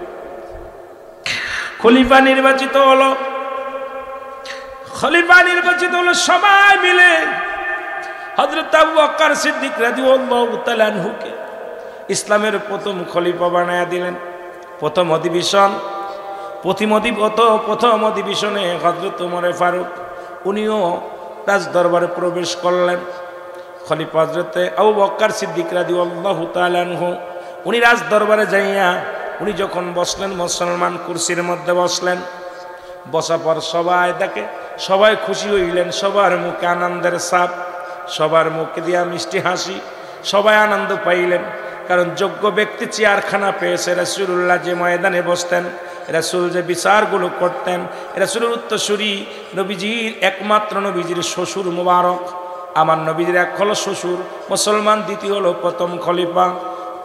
খলিফা নির্বাচিত হলো, খলিফা নির্বাচিত হলো, সবাই মিলে হযরত আবু বকর সিদ্দিক রাদিয়াল্লাহু তাআলা আনহুকে ইসলামের প্রথম খলিফা বানায়া দিলেন। প্রথম অধিবেশনে হযরত ওমর ফারুক উনিও রাজ দরবারে প্রবেশ করলেন। খলিফা হযরত আবু বকর সিদ্দিক রাদিয়াল্লাহু তাআলা আনহু উনি রাজ দরবারে যাইয়া উনি যখন বসলেন, মুসলমান কুরসির মধ্যে বসলেন। বসার পর সবাই দেখে, সবাই খুশি হইলেন, সবার মুখে আনন্দের ছাপ, সবার মুখে দিয়া মিষ্টি হাসি, সবাই আনন্দ পাইলেন। কারণ যোগ্য ব্যক্তি চেয়ারখানা পেয়েছে। রাসূলুল্লাহ যে ময়দানে বসতেন, রাসূল যে বিচারগুলো করতেন, রাসূলের উত্তরসূরি নবীজির একমাত্র নবীজির শ্বশুর মুবারক, আমার নবীজির এক হলো শ্বশুর মুসলমান, দ্বিতীয় হলো প্রথম খলিফা।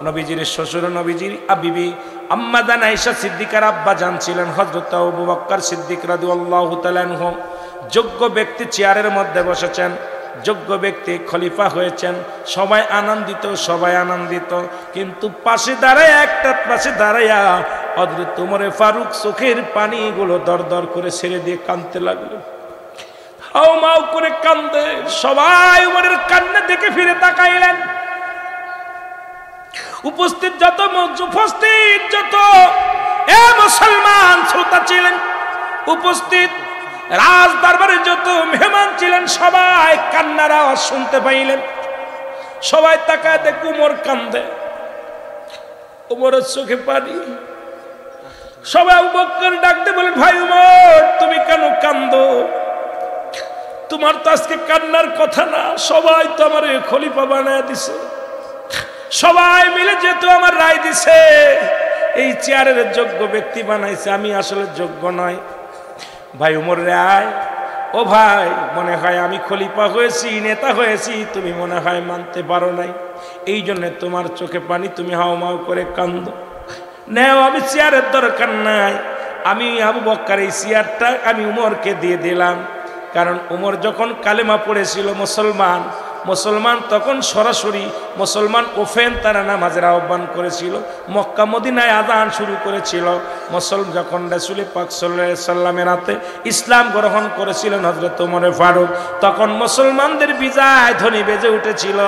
নবীজির শ্বশুর নবীজির বিবি আম্মা জান আয়েশা সিদ্দিকার আব্বা জান ছিলেন হযরত আবু বকর সিদ্দিক রাদিয়াল্লাহু তাআলা আনহু। যোগ্য ব্যক্তি চেয়ারের মধ্যে বসেছেন, যোগ্য ব্যক্তি খলিফা হয়েছেন, সবাই আনন্দিত, সবাই আনন্দিত। কিন্তু পাশে দাঁড়াইয়া হযরত ওমর ফারুক চোখের পানিগুলো দর দর করে ছেড়ে দিয়ে কাঁদতে লাগলেন, হাউমাউ করে কান্দে। সবাই ওমরের কান্না দেখে ফিরে তাকাইলেন। উপস্থিত যত মুসলমান শ্রোতা ছিলেন, উপস্থিত রাজ দরবারে যত মেহমান ছিলেন, সবাই কান্নার আওয়াজ শুনতে পাইলেন। সবাই তাকায় দেখে উমর কান্দে, উমরের চোখে পানি। সবাই আবু বকর ডাকতে বলেন, ভাই উমর, তুমি কেন কান্দো? তোমার তো আজকে কান্নার কথা না, সবাই তো আমার খলিফা বানায় দিছে, সবাই মিলে যেহেতু আমার রায় দিছে, এই চেয়ারের যোগ্য ব্যক্তি বানাইছে, আমি আসলে যোগ্য নয়। ভাই উমর রায়, ও ভাই, মনে হয় আমি খলিফা হয়েছি, নেতা হয়েছি, তুমি মনে হয় মানতে পারো নাই, এই জন্য তোমার চোখে পানি, তুমি হাউমাউ করে কান্দো। নেও, আমি চেয়ারের দরকার নাই, আমি আবু বকর এই চেয়ারটা আমি উমরকে দিয়ে দিলাম। কারণ উমর যখন কালেমা পড়েছিল মুসলমান তখন সরাসরি মুসলমান ওফেন তারা নামাজের আহ্বান করেছিল, মক্কা মদিনায় আযান শুরু করেছিল। যখন রাসূল পাক সাল্লাল্লাহু আলাইহি সাল্লামের হাতে ইসলাম গ্রহণ করেছিলেন হযরত ওমর ফারুক, তখন মুসলমানদের বিজয় ধ্বনি বেজে উঠেছিল।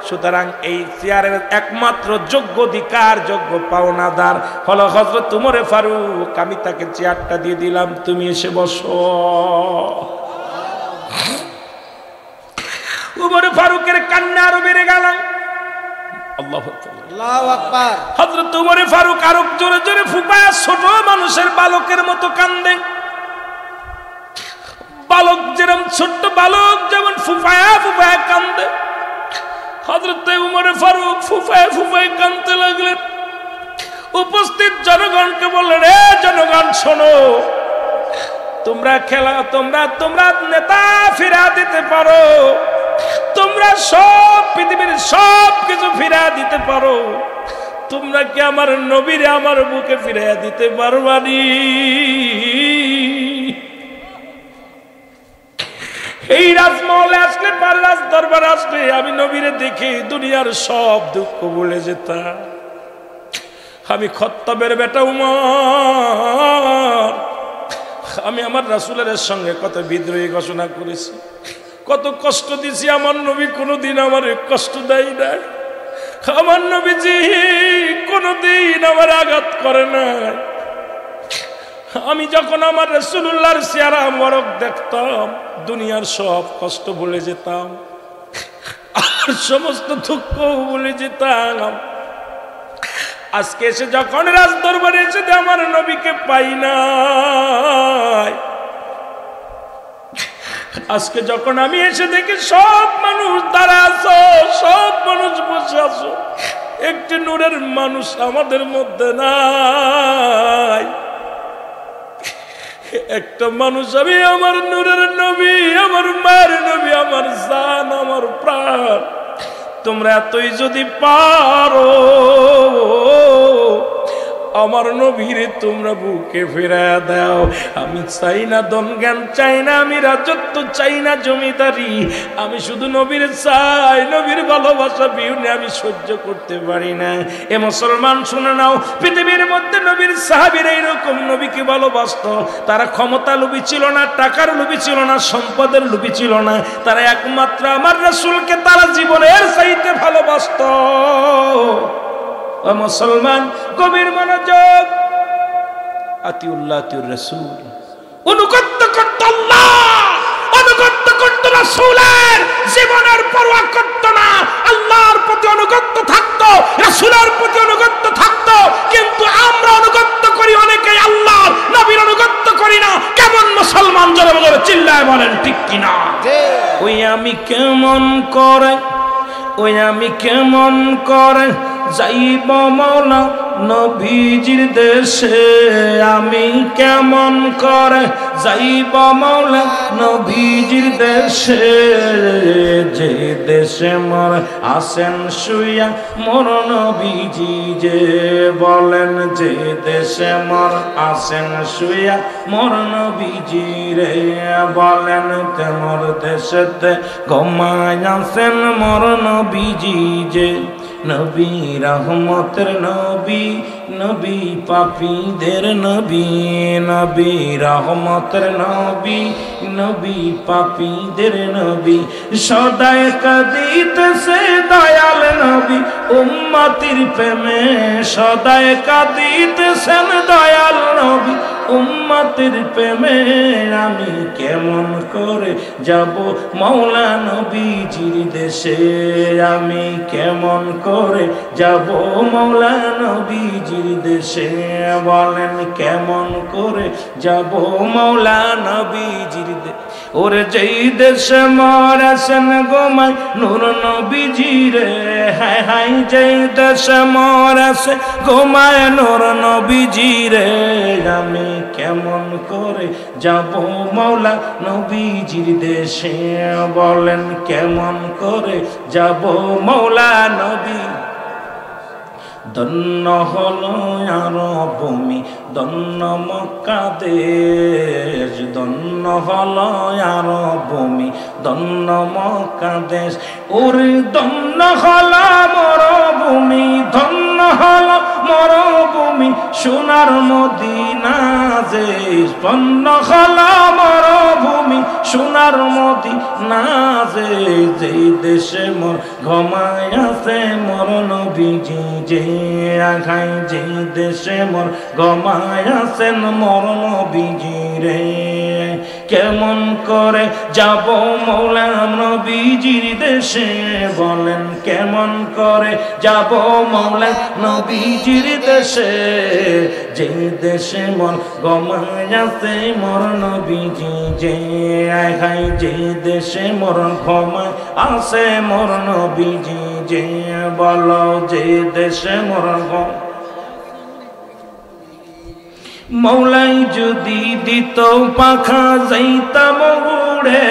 সুতরাং এই চেয়ারের একমাত্র যোগ্য অধিকার, যোগ্য পাওনাদার হলো হযরত ওমর ফারুক। আমি তাকে চেয়ারটা দিয়ে দিলাম, তুমি এসে বসো। উমর ফারুকের কান্না আরো বেড়ে গেল। আল্লাহু আকবার। হযরত উমর ফারুক আরো জোরে জোরে ফুপায়, ছোট মানুষের বালকের মতো কান্দে। বালক যেরকম, ছোট্ট বালক যেমন ফুপায় কান্দে, হযরত উমর ফারুক ফুপায় কান্দতে লাগলেন। উপস্থিত জনগণকে বললেন, এ জনগণ শোনো, তোমরা খেলা তোমরা নেতা ফিরা দিতে পারো, তোমরা সব পৃথিবীর সব কিছু ফিরা দিতে পারো, তোমরা কি আমার নবীরে আমার বুকে ফিরাইয়া দিতে পারবানি? এই রাজমহলে আসলে রাজ দরবার আসলে আমি নবীরে দেখে দুনিয়ার সব দুঃখ ভুলে যেতাম। আমি খত্তাবের বেটা উমর, আমি আমার রাসূলের সঙ্গে কত বিদ্রোহী ঘোষণা করেছি, কত কষ্ট দিছি। আমার নবী কোনোদিন আমার কষ্ট দেয় না, আমার নবীজি কোনোদিন আমার আঘাত করে নাই। আমি যখন আমার রাসূলুল্লাহর চেহারা মোবারক দেখতাম দুনিয়ার সব কষ্ট ভুলে যেতাম, আর সমস্ত দুঃখ ভুলে যেতাম। আজকে এসে যখন রাজ দরবারে এসে আমার নবীকে পাই নাই, আজকে যখন আমি এসে দেখি সব মানুষ দাঁড়া আছো, সব মানুষ বসে আছো, একটি নূরের মানুষ আমাদের মধ্যে নাই। একটা মানুষ আমি আমার নূরের নবী, আমার মায়ের নবী, আমার জান, আমার প্রাণ। তোমরা এতই যদি পারো আমার নবীরে তোমরা বুকে ফিরায়া দাও। আমি চাই না ধন জ্ঞান, চাই না আমি রাজত্ব, চাই না জমিদারি, আমি শুধু নবীর চাই, নবীর ভালোবাসা বিহুনে আমি সহ্য করতে পারি না। এ মুসলমান শুনে নাও, পৃথিবীর মধ্যে নবীর সাহাবীরা এরকম নবীকে ভালোবাসতো। তারা ক্ষমতা লোভী ছিল না, টাকার লোভী ছিল না, সম্পদের লোভী ছিল না, তারা একমাত্র আমার রাসূলকে তারা জীবনের চাইতে ভালোবাসতো। ও মুসলমান, গভীর মনোযোগ, আতিউল্লাহ আতিউর রাসূল, অনুগত্য করত আল্লাহ, অনুগত্য করত রাসূলের, জীবনের পরোয়া করত না। আল্লাহর প্রতি অনুগত্য থাকতো, রাসূলের প্রতি অনুগত্য থাকতো। কিন্তু আমরা অনুগত্য করি অনেকেই, আল্লাহর নবীর অনুগত্য করি না। কেমন মুসলমান জোরে জোরে চিল্লায় বলেন ঠিক কিনা? ওই আমি কেমন করে, ওই আমি কেমন করে যাইব মাওলা নবীজির দেশে, আমি কেমন করে যাইব মাওলা নবীজির দেশে, যে দেশে মোর আসেন শুইয়া মোর নবীজি, যে বলেন যে দেশে মোর আসেন শুইয়া মোর নবীজি রে, বলেন তে মোর দেশেতে ঘুমায় আছেন মোর নবীজি, যে নবী রহমতের নবী, নবী পাপীদের নবী, নবী রহমতের নবী, নবী পাপীদের নবী, সদায় কাঁদিতেছে দয়াল নবী উম্মতির প্রেমে, সদায় কাঁদিতেছেন দয়াল নবী উম্মতের প্রেমে, আমি কেমন করে যাব মাওলা নবীজির দেশে, আমি কেমন করে যাব মাওলা নবীজির দেশে, বলেন কেমন করে যাব মাওলা নবীজির দেশে। ওরে যেই দেশে মোর আসেন গোমাই নূর নবীজি রে, হায় হায় যেই দেশে মোর আসে গোমায় নূর নবীজি রে, আমি কেমন করে যাব মাওলা নবীজির দেশে, বলেন কেমন করে যাব মাওলা নবী। ধন্য হলো আরব ভূমি, ধন্য মক্কা দেশ, ধন্য হলো আরব ভূমি, ধন্য মক্কা দেশ, ওরে ধন্য হলো মরুভূমি, ধন্য হলো মরুভূমি, সোনার মদিনা যে, ধন্য হলো মরুভূমি, সোনার মদিনা যে, যেই দেশে মোর ঘুমায় আছে মোর নবীজি, যে আঘাই যে দেশে মোর ঘুমায় আছেন মোর নবীজি রে, কেমন করে যাব মাওলা নবীজির দেশে, বলেন কেমন করে যাব মাওলা নবীজির দেশে, যে দেশে মোর ঘুমায় আছে মোর নবীজি, যে আঘাই যে দেশে মোর ঘুমায় আছে মোর নবীজি, যে বলো যে দেশে মোর মৌলাই যদি দিত পাখা যাইতাম উড়ে,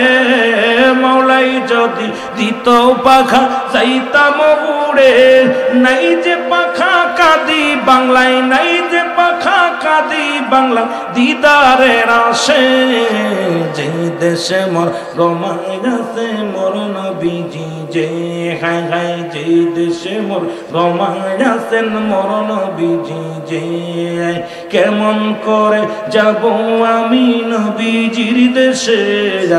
মৌলাই যদি দিত পাখা যাইতাম উড়ে। নাই যে পাখা কাঁদি বাংলায়, নাই যে পাখা কাঁদি বাংলা দিদারের আসে। যে দেশে মর গমায় আছে মোর নবীজি, যে হায় হায় যে দেশে মোর গমায় আছেন মোর নবীজি, যে কেমন করে যাব আমি নবীজির দেশে,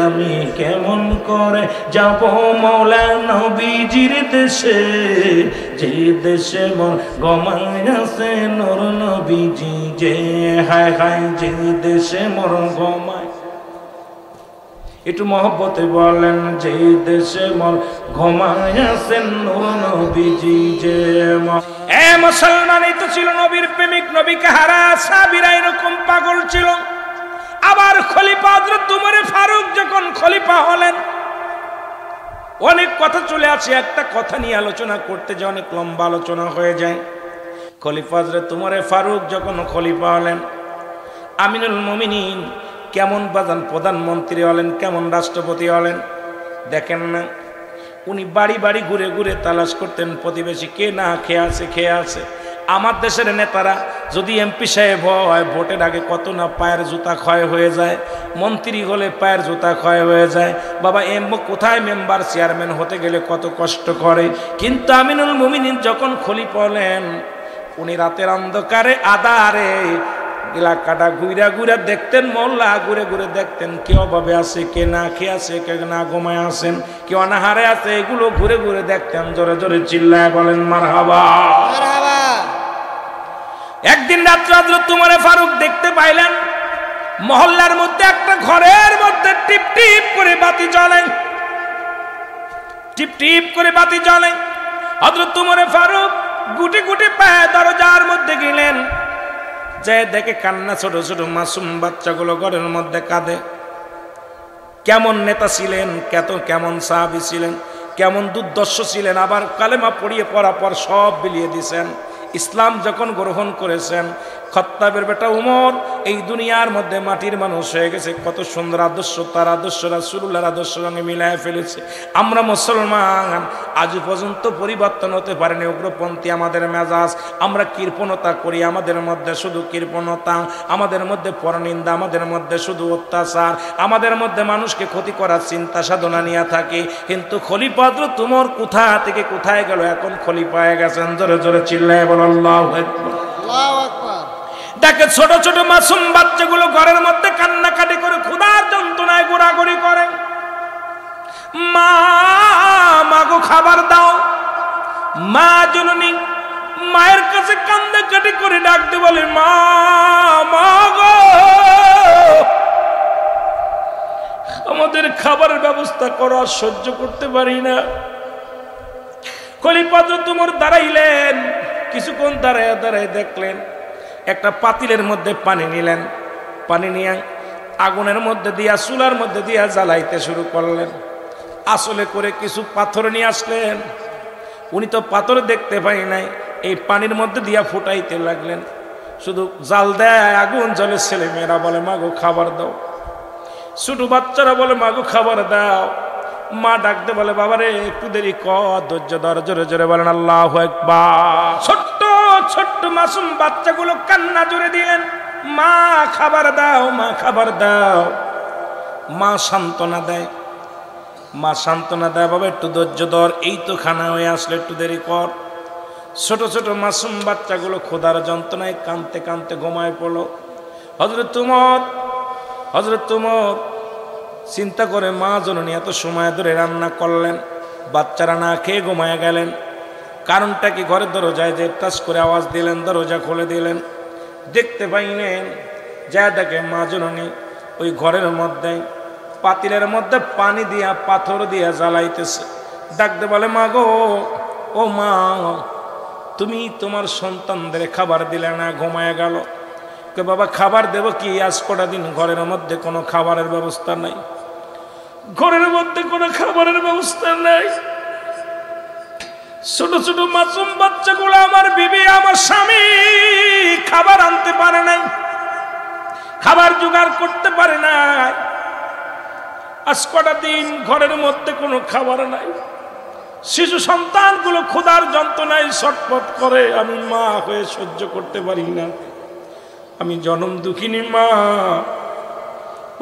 আমি কেমন করে যাব মৌলা নবীজির দেশে। যে দেশে মোর গমায় আছে নূর নবীজি, যে হায় হায় যে দেশে মোর গমায়। একটু মহব্বতে বলেন, যে দেশে মোর ঘুমায় আছেন নূর নবীজি, যে এ মুসলমান। এই তো ছিল নবীর প্রেমিক, নবীকে হারা সাহাবীরা এরকম পাগল ছিল। আবার খলিফা হযরত উমর ফারুক যখন খলিফা হলেন, অনেক কথা চলে আসে, একটা কথা নিয়ে আলোচনা করতে যে অনেক লম্বা আলোচনা হয়ে যায়। খলিফা হযরত উমর ফারুক যখন খলিফা হলেন, আমিনুল মুমিনিন কেমন বাজান প্রধানমন্ত্রী হলেন, কেমন রাষ্ট্রপতি হলেন দেখেন না। উনি বাড়ি বাড়ি ঘুরে ঘুরে তালাশ করতেন প্রতিবেশী কে না খেয়ে আছে, খেয়ে আছে। আমার দেশের নেতারা যদি এমপি সাহেব হয়, ভোটের আগে কত না পায়ের জুতা ক্ষয় হয়ে যায়, মন্ত্রী হলে পায়ের জুতা ক্ষয় হয়ে যায়। বাবা কোথায় মেম্বার চেয়ারম্যান হতে গেলে কত কষ্ট করে। কিন্তু আমিনুল মুমিনিন যখন খলিফা হলেন, উনি রাতের অন্ধকারে আধারে এলাকাটা ঘুরা ঘুরা দেখতেন, মহল্লা ঘুরে ঘুরে দেখতেন কে অভাবে আছে, কে না খেয়ে আছে, কে না ঘুমায় আছেন, কে অনাহারে আছে, এগুলো ঘুরে ঘুরে দেখতেন। জোরে জোরে চিল্লায় বলেন মারহাবা। একদিন রাত্রে হযরত উমর ফারুক দেখতে পাইলেন মহল্লার মধ্যে একটা ঘরের মধ্যে টিপ টিপ করে বাতি জ্বলে, টিপ টিপ করে বাতি জ্বলে। হযরত উমর ফারুক গুটি গুটি পায়ে দরজার মধ্যে গেলেন, যে দেখে কান্না, ছোট ছোট মাসুম বাচ্চাগুলো ঘরের মধ্যে কাঁদে। কেমন নেতা ছিলেন, কেমন সাহাবী ছিলেন, কেমন দুর্দর্শ ছিলেন। আবার কালেমা পড়িয়ে পড়া পর সব বিলিয়ে দিয়েছেন। ইসলাম যখন গ্রহণ করেছেন, খত্তাবের বেটা উমর এই দুনিয়ার মধ্যে মাটির মানুষ হয়ে গেছে। কত সুন্দর আদর্শ, তার আদর্শ রাসূলুল্লাহর আদর্শ সঙ্গে মিলায় ফেলেছে। আমরা মুসলমান আজ পর্যন্ত পরিবর্তন হতে পারেনি। উগ্রপন্থী আমাদের মেজাজ, আমরা কৃপণতা করি, আমাদের মধ্যে শুধু কৃপণতা, আমাদের মধ্যে পরনিন্দা, আমাদের মধ্যে শুধু অত্যাচার, আমাদের মধ্যে মানুষকে ক্ষতি করার চিন্তা সাধনা নিয়ে থাকি। কিন্তু খলিফা হযরত উমর কোথা থেকে কোথায় গেল, এখন খলিফা হয়ে গেছেন। জোরে জোরে চিল্লায় বল আল্লাহু আকবার, আল্লাহু আকবার। দেখে ছোট ছোট মাসুম বাচ্চাগুলো ঘরের মধ্যে কান্নাকাটি করে ক্ষুধার যন্ত্রণায় ঘোরাঘুরি করে। মা মাগো খাবার দাও, মা জননী মায়ের কাছে কান্নাকাটি করে ডাকতে বলে মা মাগো আমাদের খাবারের ব্যবস্থা করো, সহ্য করতে পারি না। খলিফা হযরত উমর দাঁড়াইলেন, কিছুক্ষণ দাঁড়ায় দাঁড়ায় দেখলেন একটা পাতিলের মধ্যে পানি নিলেন, পানি নিয়ে আগুনের মধ্যে দিয়া চুলার মধ্যে দিয়া জ্বালাইতে শুরু করলেন। আসলে করে কিছু পাথর নিয়ে আসলেন। উনি তো পাথর দেখতে পাই নাই, এই পানির মধ্যে দিয়া ফুটাইতে লাগলেন। শুধু জাল দেয়, আগুন জ্বলে। ছেলে মেয়েরা বলে মাগো খাবার দাও, ছোট বাচ্চারা বলে মাগো খাবার দাও। মা ডাকতে বলে বাবারে একটু দেরি কর, ধৈর্য ধর। জোরে জোরে বলেন আল্লাহু আকবার। ছোট্ট ছোট্ট মাসুম বাচ্চাগুলো কান্না জুড়ে দিলেন, মা খাবার দাও, মা খাবার দাও। মা সান্ত্বনা দেয়, মা সান্ত্বনা দেয় বাবা একটু ধৈর্য ধর, এই তো খানা হয়ে আসলে, একটু দেরি কর। ছোট ছোট মাসুম বাচ্চাগুলো ক্ষুধার যন্ত্রণায় কাঁদতে কাঁদতে ঘুমায় পড়ল। হযরত উমর চিন্তা করে মা জননী এত সময় ধরে রান্না করলেন, বাচ্চারা না খেয়ে ঘুমায় গেলেন। কারণটা কি? ঘরের দরজায় যে টাচ করে আওয়াজ দিলেন, দরজা খুলে দিলেন, দেখতে পাইলেন যা দেখে মা জননী ওই ঘরের মধ্যে পাতিলের মধ্যে পানি দিয়া পাথর দিয়া জ্বালাইতেছে। ডাকতে বলে মা গো, ও মা তুমি তোমার সন্তানদের খাবার দিলে না, ঘুমায় গেল। কে বাবা খাবার দেব কি, আজ কটা দিন ঘরের মধ্যে কোনো খাবারের ব্যবস্থা নাই, ঘরের মধ্যে কোনো খাবারের ব্যবস্থা নাই। ছোট ছোট মাসুম বাচ্চাগুলো আমার বিবি আমার স্বামী খাবার আনতে পারে নাই। খাবার জোগাড় করতে পারে না। আজ কটা দিন ঘরের মধ্যে কোনো খাবার নাই, শিশু সন্তানগুলো ক্ষুধার যন্ত্রণায় ছটফট করে। আমি মা হয়ে সহ্য করতে পারি না। আমি জনম দুঃখিনী মা।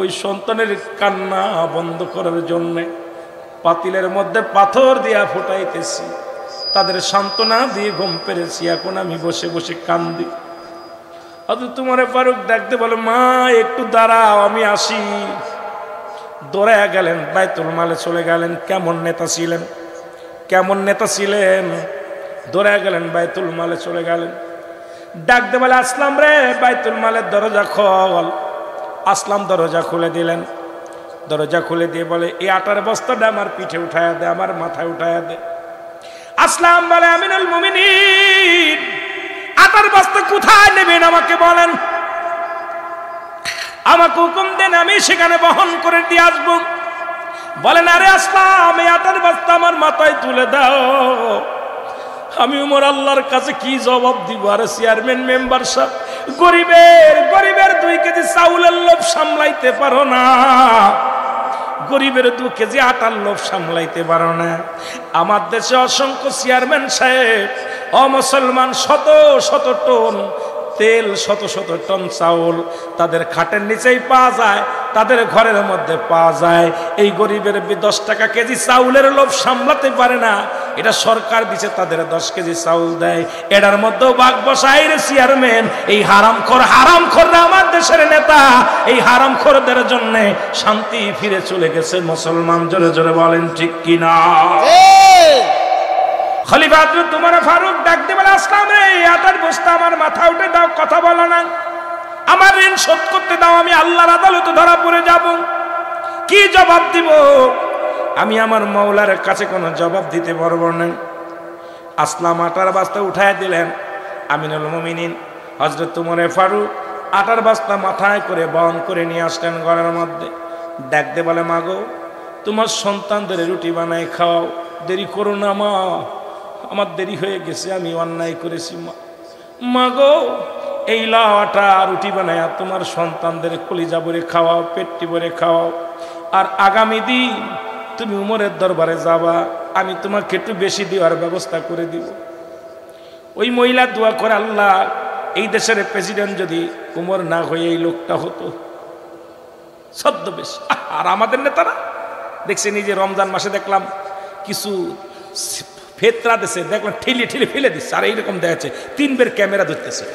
ওই সন্তানের কান্না বন্ধ করার জন্যে পাতিলের মধ্যে পাথর দিয়া ফুটাইতেছি, তাদের সান্ত্বনা দিয়ে ঘুম পেরেছি। এখন আমি বসে বসে কান্দি। হয়তো তোমার ফারুক ডাকতে বলে, মা একটু দাঁড়াও, আমি আসি। দৌড়ায় গেলেন, বাইতুল মালে চলে গেলেন। কেমন নেতা ছিলেন, কেমন নেতা ছিলেন! দৌড়ায় গেলেন, বাইতুল মালে চলে গেলেন। ডাকতে বলে, আসলাম রে, বাইতুল মালের দরজা খোল। আসলাম দরজা খুলে দিলেন। দরজা খুলে দিয়ে বলে, এই আটার বস্তাটা আমার পিঠে উঠায়া দে, আমার মাথায় উঠায়া দে। আসলাম বলে, আমিনুল মুমিনিন, আটার বস্তা কোথায় নেবেন আমাকে বলেন, আমাকে হুকুম দেন, আমি সেখানে বহন করে দিয়ে আসবো। বলেন, আরে আসলাম, এই আটার বস্তা আমার মাথায় তুলে দাও। আমি উমর আল্লাহর কাছে কি জবাব দিব? আরে চেয়ারম্যান মেম্বার সাহেব, গরিবের 2 কেজি চাউলের লোভ সামলাইতে পারো না, গরিবের 2 কেজি আটার লোভ সামলাইতে পারো না। আমার দেশে অসংখ্য চেয়ারম্যান সাহেব, অমুসলমান, শত শত টন তেল, শত শত টন চাউল তাদের খাটের নিচেই পাওয়া যায়, তাদের ঘরের মধ্যে পাওয়া যায়। এই গরিবের 10 টাকা কেজি চাউলের লোভ সামলাতে পারে না, এটা সরকার দিছে, তাদের 10 কেজি চাউল দেয়। এটার মধ্যেও বাঘ বসাই রে চেয়ারম্যান। এই হারামখোররা আমার দেশের নেতা। এই হারামখোরদের জন্য শান্তি ফিরে চলে গেছে মুসলমান। জোরে জোরে বলেন ঠিক কিনা? খলিফা তোমার ফারুক ডাকতে বলে, আসলাম রে, আটার বস্তা আমার মাথা উঠে দাও, কথা বলো না, আমার ঋণ শোধ করতে দাও, আমি আল্লাহর আদালতে ধরা পড়ে যাব। কি জবাব দিব? আমি আমার মাওলার কাছে কোনো জবাব দিতে পারবো না। আসলাম আটার বস্তা উঠায় দিলেন। আমিনুল মুমিনিন হযরত উমর ফারুক আটার বস্তা মাথায় করে বহন করে নিয়ে আসলেন ঘরের মধ্যে। ডাকতে বলে, মাগো, তোমার সন্তানদের রুটি বানাই খাও, দেরি করো না মা, আমার দেরি হয়ে গেছে, আমি অন্যায় করেছি মা। মাগো, এই লাও আটা রুটি বানায়া তোমার সন্তানদের কলিজা ভরে খাওয়াও, পেটটি ভরে খাওয়াও। আর আগামী দিন তুমি উমরের দরবারে যাবা, আমি তোমাকে একটু বেশি দেওয়ার ব্যবস্থা করে দিব। ওই মহিলা দোয়া করে, আল্লাহ, এই দেশের প্রেসিডেন্ট যদি উমর না হয়ে এই লোকটা হতো, ছদ্মবেশ। আর আমাদের নেতারা দেখছি, নিজে রমজান মাসে দেখলাম কিছু ফেতরা দিছে, দেখলাম ঠেলে ঠেলে ফেলে দিচ্ছে। আর এইরকম দেখাচ্ছে, 3 বের ক্যামেরা ধরতেছে,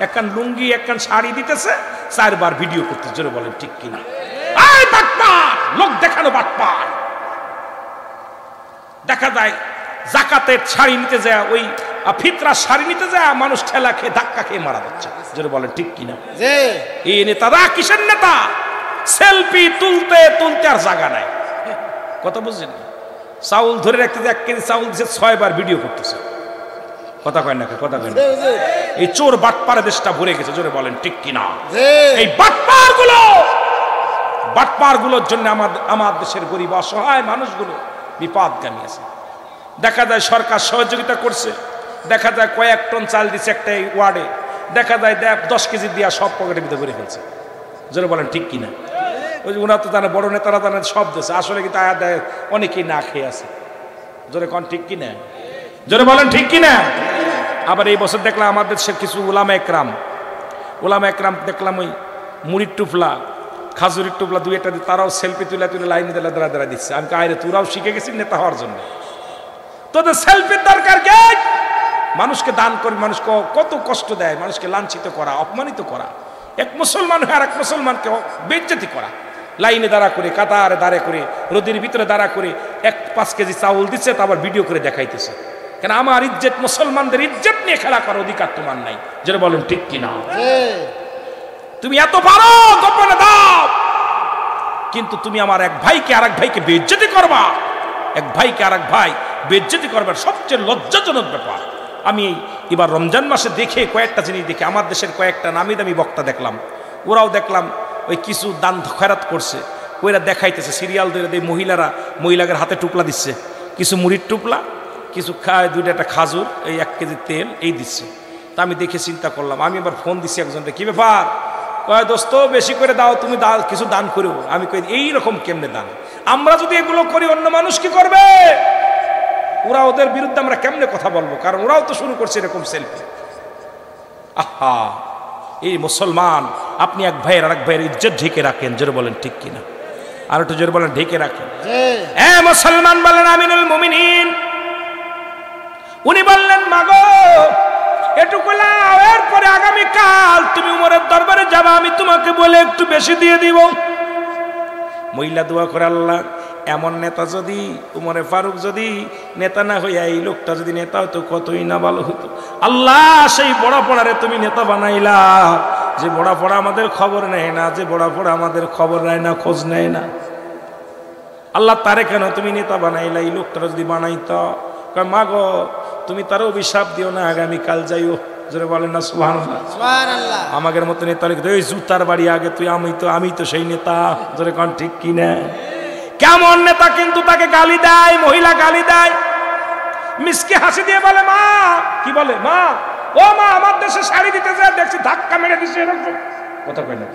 একখান লুঙ্গি একখান শাড়ি দিতেছে, 4 বার ভিডিও করতেছে। জোরে বলেন ঠিক কিনা? লোক দেখানো বাটপার। দেখা যায় জাকাতের শাড়ি নিতে যায়, ওই ফিতরা শাড়ি নিতে যায়, মানুষ ঠেলা খেয়ে ধাক্কা খেয়ে মারা যাচ্ছে। জোরে বলেন ঠিক কিনা? এই নেতারা কিসের নেতা? সেলফি তুলতে তুলতে আর জায়গা নাই। কথা বুঝছেন? চাউল ধরে রাখতে 1 কেজি চাউল দিচ্ছে, 6 বার ভিডিও করতেছে। কথা কয় না, কথা কয় না। এই চোর বাটপার দেশটা ভরে গেছে। জোরে বলেন ঠিক কিনা? এই বাটপারগুলোর জন্য আমার দেশের গরিব অসহায় মানুষগুলো বিপদগামী আছে। দেখা যায় সরকার সহযোগিতা করছে, দেখা যায় কয়েক টন চাল দিচ্ছে একটা ওয়ার্ডে, দেখা যায় 10 কেজি দিয়া সব পকেটের ভিতরে ভরে ফেলছে। জোরে বলেন ঠিক কিনা? ওই ওনার তো জানে, বড় নেতারা জানে সব দেশে, আসলে কিন্তু আয়া দেয় অনেকেই না খেয়ে আছে। জোরে কন ঠিক কিনা? জোরে বলেন ঠিক কিনা? আবার এই বছর দেখলাম আমাদের দেশের কিছু ওলামা একরাম দেখলাম, ওই মুড়ির টুপলা, খাজুরির টুপলা 2-1টা দিয়ে তারাও সেলফি তুলে লাইনে দাঁড়া দিচ্ছে। আমি আরে তোরাও শিখে গেছিস নেতা হওয়ার জন্য, তোদের সেলফির দরকার কে? মানুষকে দান করে মানুষকে কত কষ্ট দেয়, মানুষকে লাঞ্ছিত করা, অপমানিত করা, এক মুসলমান হয়ে আর এক মুসলমানকে বেইজ্জতি করা, লাইনে দাঁড়া করে, কাতারে দাঁড়ে করে, রোদের ভিতরে দাঁড়া করে 5 কেজি চাউল দিচ্ছে, তা আবার ভিডিও করে দেখাইতেছে। কেন? আমার ইজ্জত, মুসলমানদের ইজ্জত নিয়ে খেলা করার অধিকার তোমার নাই। যেটা বলেন ঠিক কিনা? তুমি এত পারো গোপনে দাও, কিন্তু তুমি আমার এক ভাইকে আর এক ভাইকে বেইজ্জতি করবা, এক ভাইকে আর এক ভাই বেইজ্জতি করবার সবচেয়ে লজ্জাজনক ব্যাপার। আমি এবার রমজান মাসে দেখে কয়েকটা জিনিস দেখে, আমার দেশের কয়েকটা নামি দামি বক্তা দেখলাম, ওরাও দেখলাম ওই কিছু দান খয়রাত করছে, ওইরা দেখাইতেছে সিরিয়াল ধরে দিয়ে মহিলাদের হাতে টুপলা দিচ্ছে, কিছু মুড়ির টুপলা, কিছু খায়, 2টা খাজুর, এই 1 কেজি তেল এই দিচ্ছে। তা আমি দেখে চিন্তা করলাম, আমি এবার ফোন দিচ্ছি একজনকে, কি ব্যাপার? কয় দোস্ত বেশি করে দাও, তুমি কিছু দান করো। আমি কই এইরকম কেমনে দান? আমরা যদি এগুলো করি অন্য মানুষ কি করবে? ওরা, ওদের বিরুদ্ধে আমরা কেমনে কথা বলবো? কারণ ওরাও তো শুরু করছে এরকম সেলফি। আহা, এই মুসলমান, আপনি এক ভাইয়ের আরেক ভাইয়ের ইজ্জত ঢেকে রাখেন, জোরে বলেন ঠিক কিনা? আর একটু জোরে বলেন, ঢেকে রাখেন। মুসলমান বলেন আমিনুল মুমিনিন, উনি বললেন মাগো এটুকু লাও, এরপরে আগামীকাল তুমি উমরের দরবারে যাবা, আমি তোমাকে বলে একটু বেশি দিয়ে দিব। মহিলা দোয়া করে, আল্লাহ এমন নেতা যদি, উমরে ফারুক যদি নেতা না হইয়া এই লোকটা যদি নেতা হতো কতই না ভালো হতো। আল্লাহ সেই বড় পড়ারে তুমি নেতা বানাইলা, যে বড় পড়া আমাদের খবর নেয় না, যে বড় পড়া আমাদের খবর নেয় না, খোঁজ নেয় না। আল্লাহ তারে কেন তুমি নেতা বানাইলা? এই লোকটা যদি বানাইতো, মা গো তুমি তার অভিশাপ দিও না, আগামীকাল যাইও। জোরে বলেন না সুবহানাল্লাহ। সুবহানাল্লাহ। আমাদের মতো নেতা লিখতে ওই জুতার বাড়ি আগে তুই, আমি তো সেই নেতা। জোরে কোন ঠিক কিনা? কেমন নেতা কিন্তু তাকে গালি দেয়, মহিলা গালি দেয়, মিসকে হাসি দিয়ে বলে মা, কি বলে মা, ও মা আমার দেশে শাড়ি দিতে যায় দেখছি ধাক্কা মেরে দিছে, এরকম কথা কয় না?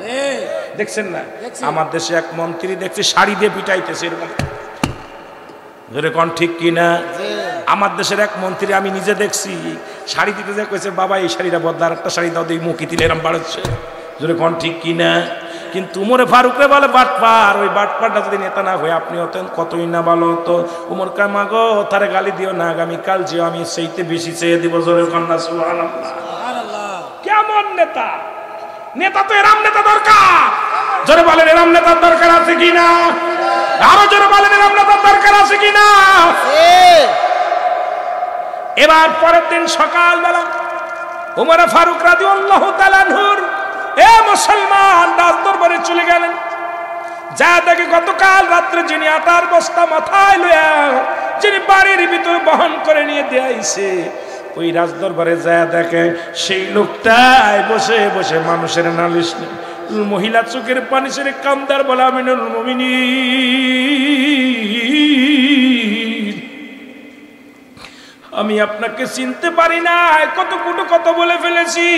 দেখছেন না আমার দেশে এক মন্ত্রী দেখছি শাড়ি দিয়ে পিটাইতেছে এরকম। জোরে কোন ঠিক কিনা? আমার দেশের এক মন্ত্রী আমি নিজে দেখছি শাড়ি দিতে যায় কইছে বাবা এই শাড়িটা বদলার একটা শাড়ি দাও, দিই মুখি দিলে এরম বাড়াচ্ছে। জোরে কোন ঠিক কিনা? কিন্তু উমরে ফারুকরে বলে বাটপার, ওই বাটপারটা যদি নেতা না হয়ে আপনি হতেন কতই না ভালো হতো। উমর কয় মা গো তারে গালি দিও না, আগামীকাল যেও, আমি সেইতে বেশি চেয়ে দিব। জোরে কন্যা সুবহানাল্লাহ। কেমন নেতা? নেতা তো এরম নেতা দরকার। জোরে বলেন এরম নেতার দরকার আছে কিনা? আরো জোরে বলেন এরম নেতার দরকার আছে কিনা? এবার পরের দিন সকালবেলা উমর ফারুক রাদিয়াল্লাহু তাআলা আনহুর মুসলমান রাজ দরবারে চলে গেলেন। যা দেখে গতকাল রাত্রে যিনি আটার বস্তা মাথায় লইয়া যিনি বাড়ির ভিতর বহন করে নিয়ে দিয়েছে, ওই রাজ দরবারে যা দেখে সেই লোকটাই বসে বসে মানুষের নালিশ নেই। মহিলা চোখের পানি ছেড়ে কান্দার বলে আমিনুল মুমিনিন, আমি আপনাকে চিনতে পারি না, কত কুটো কত বলে ফেলেছি।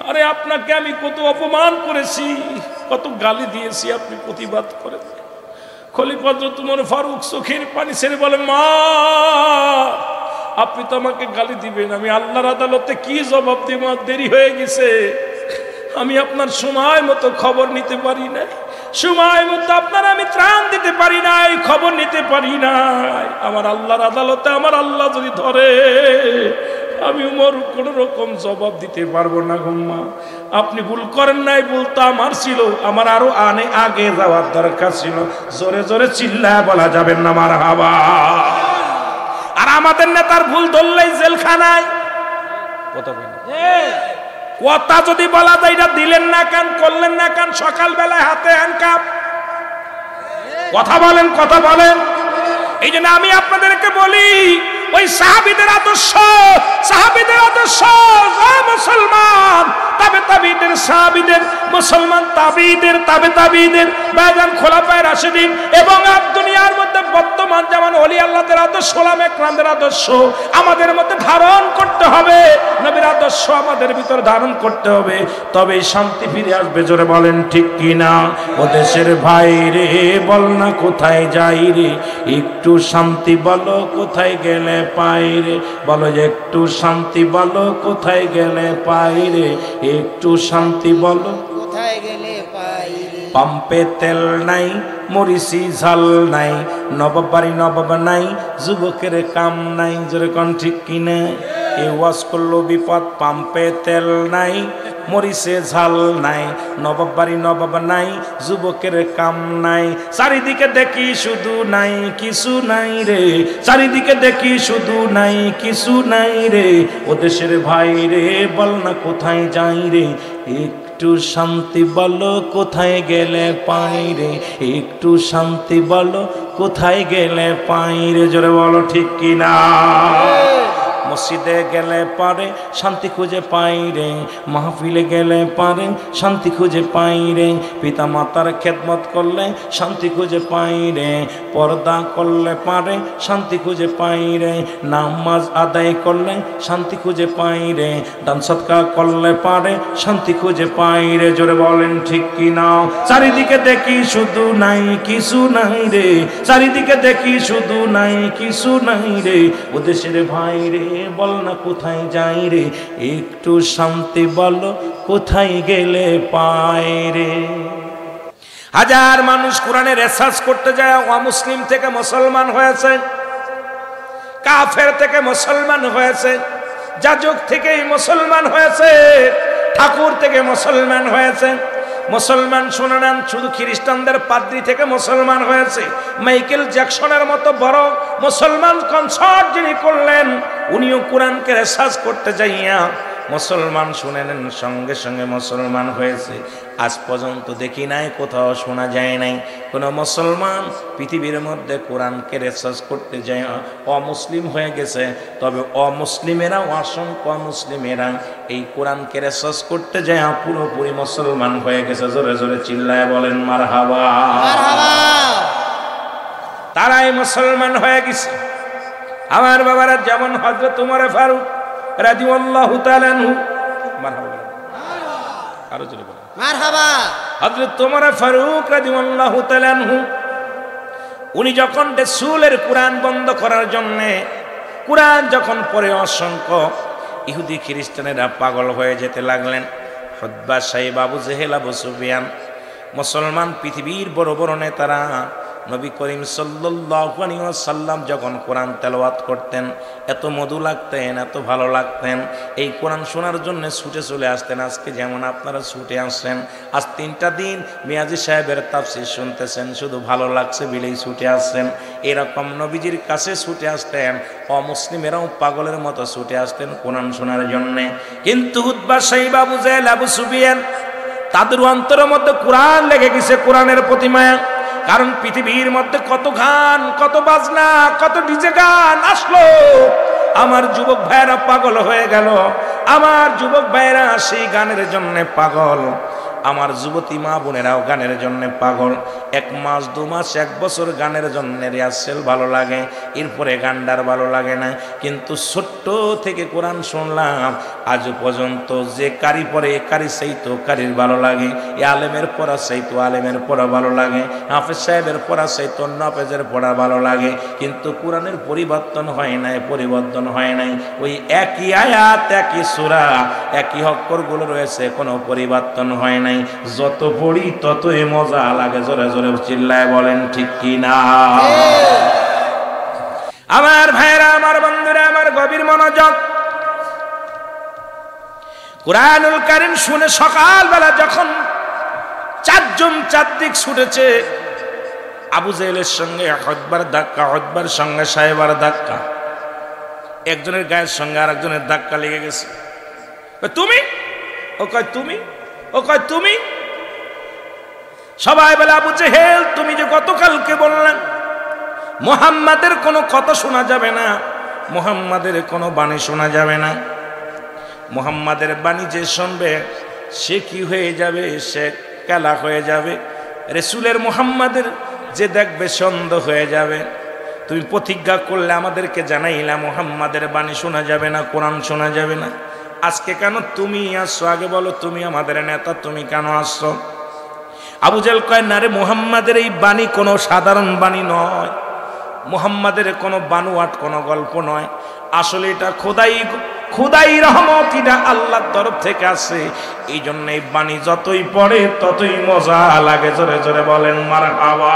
আরে আপনাকে আমি কত অপমান করেছি, কত গালি দিয়েছি, আপনি প্রতিবাদ করেন। খলিফা উমর ফারুক চোখের পানি ছেড়ে বলে মা আপনি তো আমাকে গালি দিবেন, আমি আল্লাহর আদালতে কি জবাব দিব? দেরি হয়ে গেছে, আমি আপনার সময় মতো খবর নিতে পারি নাই, সময় মতো আপনার আমি ত্রাণ দিতে পারি নাই, খবর নিতে পারি নাই। আমার আল্লাহর আদালতে আমার আল্লাহ যদি ধরে আমি উমর কোন রকম জবাব দিতে পারবো না। গুম্মা আপনি ভুল করেন নাই, বলতো আমার ছিল, আমার আরো আগে যাওয়ার দরকার ছিল। জোরে জোরে চিল্লায় বলা যাবেন না মারহাবা। আর আমাদের নেতার ভুল ধরলেই জেলখানায়। কথা যদি বলা যায় এটা দিলেন না কেন, করলেন না কেন? সকালবেলায় হাতে হ্যান্ডকাপ। কথা বলেন, কথা বলেন। এই জন্য আমি আপনাদেরকে বলি ওই সাহাবীদের আদর্শ, সাহাবীদের আদর্শ, মুসলমান তাবে তাবিদের, সাহাবীদের, মুসলমান তাবিদের, তাবে তাবিদের, বায়ান খোলাফায়ে রাশিদিন এবং দুনিয়ার মধ্যে বর্তমান যেমন ওলি আল্লাহদের আদর্শ, ওলামা একরামদের আদর্শ আমাদের মধ্যে ধারণ করতে হবে। নবীর আদর্শ আমাদের ভিতর ধারণ করতে হবে, তবেই শান্তি ফিরে আসবে। জোরে বলেন ঠিক কিনা? ও দেশের ভাই রে বল না কোথায় যাই রে, একটু শান্তি বলো কোথায় গেলে পাই রে, বলো যে একটু শান্তি বলো কোথায় গেলে পাই রে, একটু শান্তি বলো কোথায় গেলে পাই রে। পাম্পে তেল নাই, মরিচি ঝাল নাই, নবাব বাড়ি নবাব নাই, যুবকের কাম নাই। জোরে কোন ঠিক কিনা? এ ওয়াজ করলো বিপদ। পাম্পে তেল নাই, মরিচে ঝাল নাই, নবাব বাড়ি নবাব নাই, যুবকের কাম নাই। চারিদিকে দেখি শুধু নাই কিছু নাই রে, চারিদিকে দেখি শুধু নাই কিছু নাই রে। ও দেশের ভাই রে বল না কোথায় যাই রে, একটু শান্তি বলো কোথায় গেলে পাই রে, একটু শান্তি বলো কোথায় গেলে পাই রে। জোরে বলো ঠিক কিনা? মসজিদে গেলে পারে শান্তি খুঁজে পাই রে, মাহফিলে গেলে পারে শান্তি খুঁজে পাই রে, পিতা মাতার খেদমত করলে শান্তি খুঁজে পাই রে, পর্দা করলে পারে শান্তি খুঁজে পাই রে, নামাজ আদায় করলে শান্তি খুঁজে পাই রে, দান সদকা করলে পারে শান্তি খুঁজে পাই রে। জোরে বলেন ঠিক কি না? চারিদিকে দেখি শুধু নাই কিছু নাই রে, চারিদিকে দেখি শুধু নাই কিছু নাই রে, ও দেশের ভাই রে বল না কোথায় যাই রে, একটু শান্তি বলো কোথায় গেলে পাই রে। হাজার মানুষ কোরআনের রিসার্চ করতে যায় অমুসলিম থেকে মুসলমান হয়েছে, কাফের থেকে মুসলমান হয়েছে, যাজক থেকে মুসলমান হয়েছে, ঠাকুর থেকে মুসলমান হয়েছে। মুসলমান শুনে নেন, শুধু খ্রিস্টানদের পাদ্রী থেকে মুসলমান হয়েছে। মাইকেল জ্যাকসনের মতো বড় মুসলমান কনসার্ট যিনি করলেন, উনিও কোরআনকে রিসার্চ করতে যাইয়া মুসলমান শুনে নেন, সঙ্গে সঙ্গে মুসলমান হয়েছে। আজ পর্যন্ত দেখি নাই, কোথাও শোনা যায় নাই কোনো মুসলমান পৃথিবীর মধ্যে কোরআনকে রিসার্চ করতে যায় অমুসলিম হয়ে গেছে। তবে অমুসলিমেরা, অসংখ্য মুসলিমেরা এই কোরআনকে রিসার্চ করতে যায় পুরোপুরি মুসলমান হয়ে গেছে। জোরে জোরে চিল্লায় বলেন মারহাবা। তারাই মুসলমান হয়ে গেছে। আমার বাবারা যেমন হযরত ওমর ফারুক রাদিয়াল্লাহু তাআলা আনহু, মারহাবা আরো জোরে বলেন মারহাবা। হযরত ওমর ফারুক রাদিয়াল্লাহু তাআলা আনহু উনি যখন রাসূলের কোরআন বন্ধ করার জন্য কোরআন যখন পড়ে অসংখ্য ইহুদি খ্রিস্টানেরা পাগল হয়ে যেতে লাগলেন। উতবা, সাইবা, আবু জেহেল, আবু সুফিয়ান, মুসলমান পৃথিবীর বড় বড় নেতারা নবী করিম সাল্লাল্লাহু আলাইহি ওয়াসাল্লাম যখন কোরআন তেলাওয়াত করতেন এত মধু লাগতেন, এত ভালো লাগতেন, এই কোরআন শোনার জন্য ছুটে চলে আসতেন। আজকে যেমন আপনারা ছুটে আসছেন, আজ 3টা দিন মিয়াজি সাহেবের তাফসীর শুনতেছেন, শুধু ভালো লাগছে বিলেই ছুটে আসছেন। এরকম নবীজির কাছে ছুটে আসতেন অমুসলিমেরাও পাগলের মতো ছুটে আসতেন কোরআন শোনার জন্যে। কিন্তু উতবা, সাইবা, আবু জেহেল, আবু সুফিয়ান তাদের অন্তরের মধ্যে কোরআন লেগে গেছে, কোরআনের প্রতি মায়া। কারণ পৃথিবীর মধ্যে কত গান, কত বাজনা, কত ডিজে গান আসলো, আমার যুবক ভাইয়েরা পাগল হয়ে গেল। আমার যুবক ভাইয়েরা সেই গানের জন্য পাগল, আমার যুবতী মা বোনেরাও গানের জন্য পাগল। 1 মাস 2 মাস 1 বছর গানের জন্য রিহার্সেল ভালো লাগে, এরপরে গানটার ভালো লাগে না। কিন্তু ছোট্ট থেকে কোরআন শুনলাম, আজ পর্যন্ত যে কারি পড়ে কারি চাইতো কারির ভালো লাগে, এ আলেমের পড়া চাইতো আলেমের পড়া ভালো লাগে, হাফেজ সাহেবের পড়া চাইতো অন্য হাফেজের পড়া ভালো লাগে। কিন্তু কোরআনের পরিবর্তন হয় নাই, পরিবর্তন হয় নাই। ওই একই আয়াত, একই সূরা, একই অক্ষরগুলো রয়েছে, কোনো পরিবর্তন হয় নাই। যত পড়ি ততই মজা লাগে। জোরে জোরে চিল্লায় বলেন ঠিক কি না? আমার ভাইরা, আমার বন্ধুরা, আমার গভীর মনোযোগ। কুরআনুল কারীম শুনে সকালবেলা যখন 4 জন 4 দিক ছুটেছে, আবু জেহেলের সঙ্গে উতবার ধাক্কা, উতবার সঙ্গে সাইবার ধাক্কা, একজনের গায়ের সঙ্গে আরেকজনের ধাক্কা লেগে গেছে। তুমি, ও কয় তুমি, ও কয় তুমি। সবাই বলে আবু জেহেল তুমি যে গতকালকে বললেন মুহাম্মাদের কোনো কথা শোনা যাবে না, মুহাম্মাদের কোনো বাণী শোনা যাবে না, মুহাম্মাদের বাণী যে শুনবে সে কি হয়ে যাবে, সে কালা হয়ে যাবে, রাসূলের মুহাম্মাদের যে দেখবে সন্দেহ হয়ে যাবে। তুমি প্রতিজ্ঞা করলে আমাদেরকে জানাইলা মুহাম্মাদের বাণী শোনা যাবে না, কোরআন শোনা যাবে না। আজকে কেন তুমি আসছো? আগে বলো, তুমি আমাদের নেতা, তুমি কেন আসছো? আবু জেহেল কয়, না রে, মুহাম্মাদের এই বাণী কোনো সাধারণ বাণী নয়, মুহাম্মাদের কোনো বানোয়াট কোনো গল্প নয়, আসলে এটা খোদাই রহমত, এটা আল্লাহর তরফ থেকে আসে। এই জন্য এই বাণী যতই পড়ে ততই মজা লাগে। জোরে জোরে বলেন মারহাবা।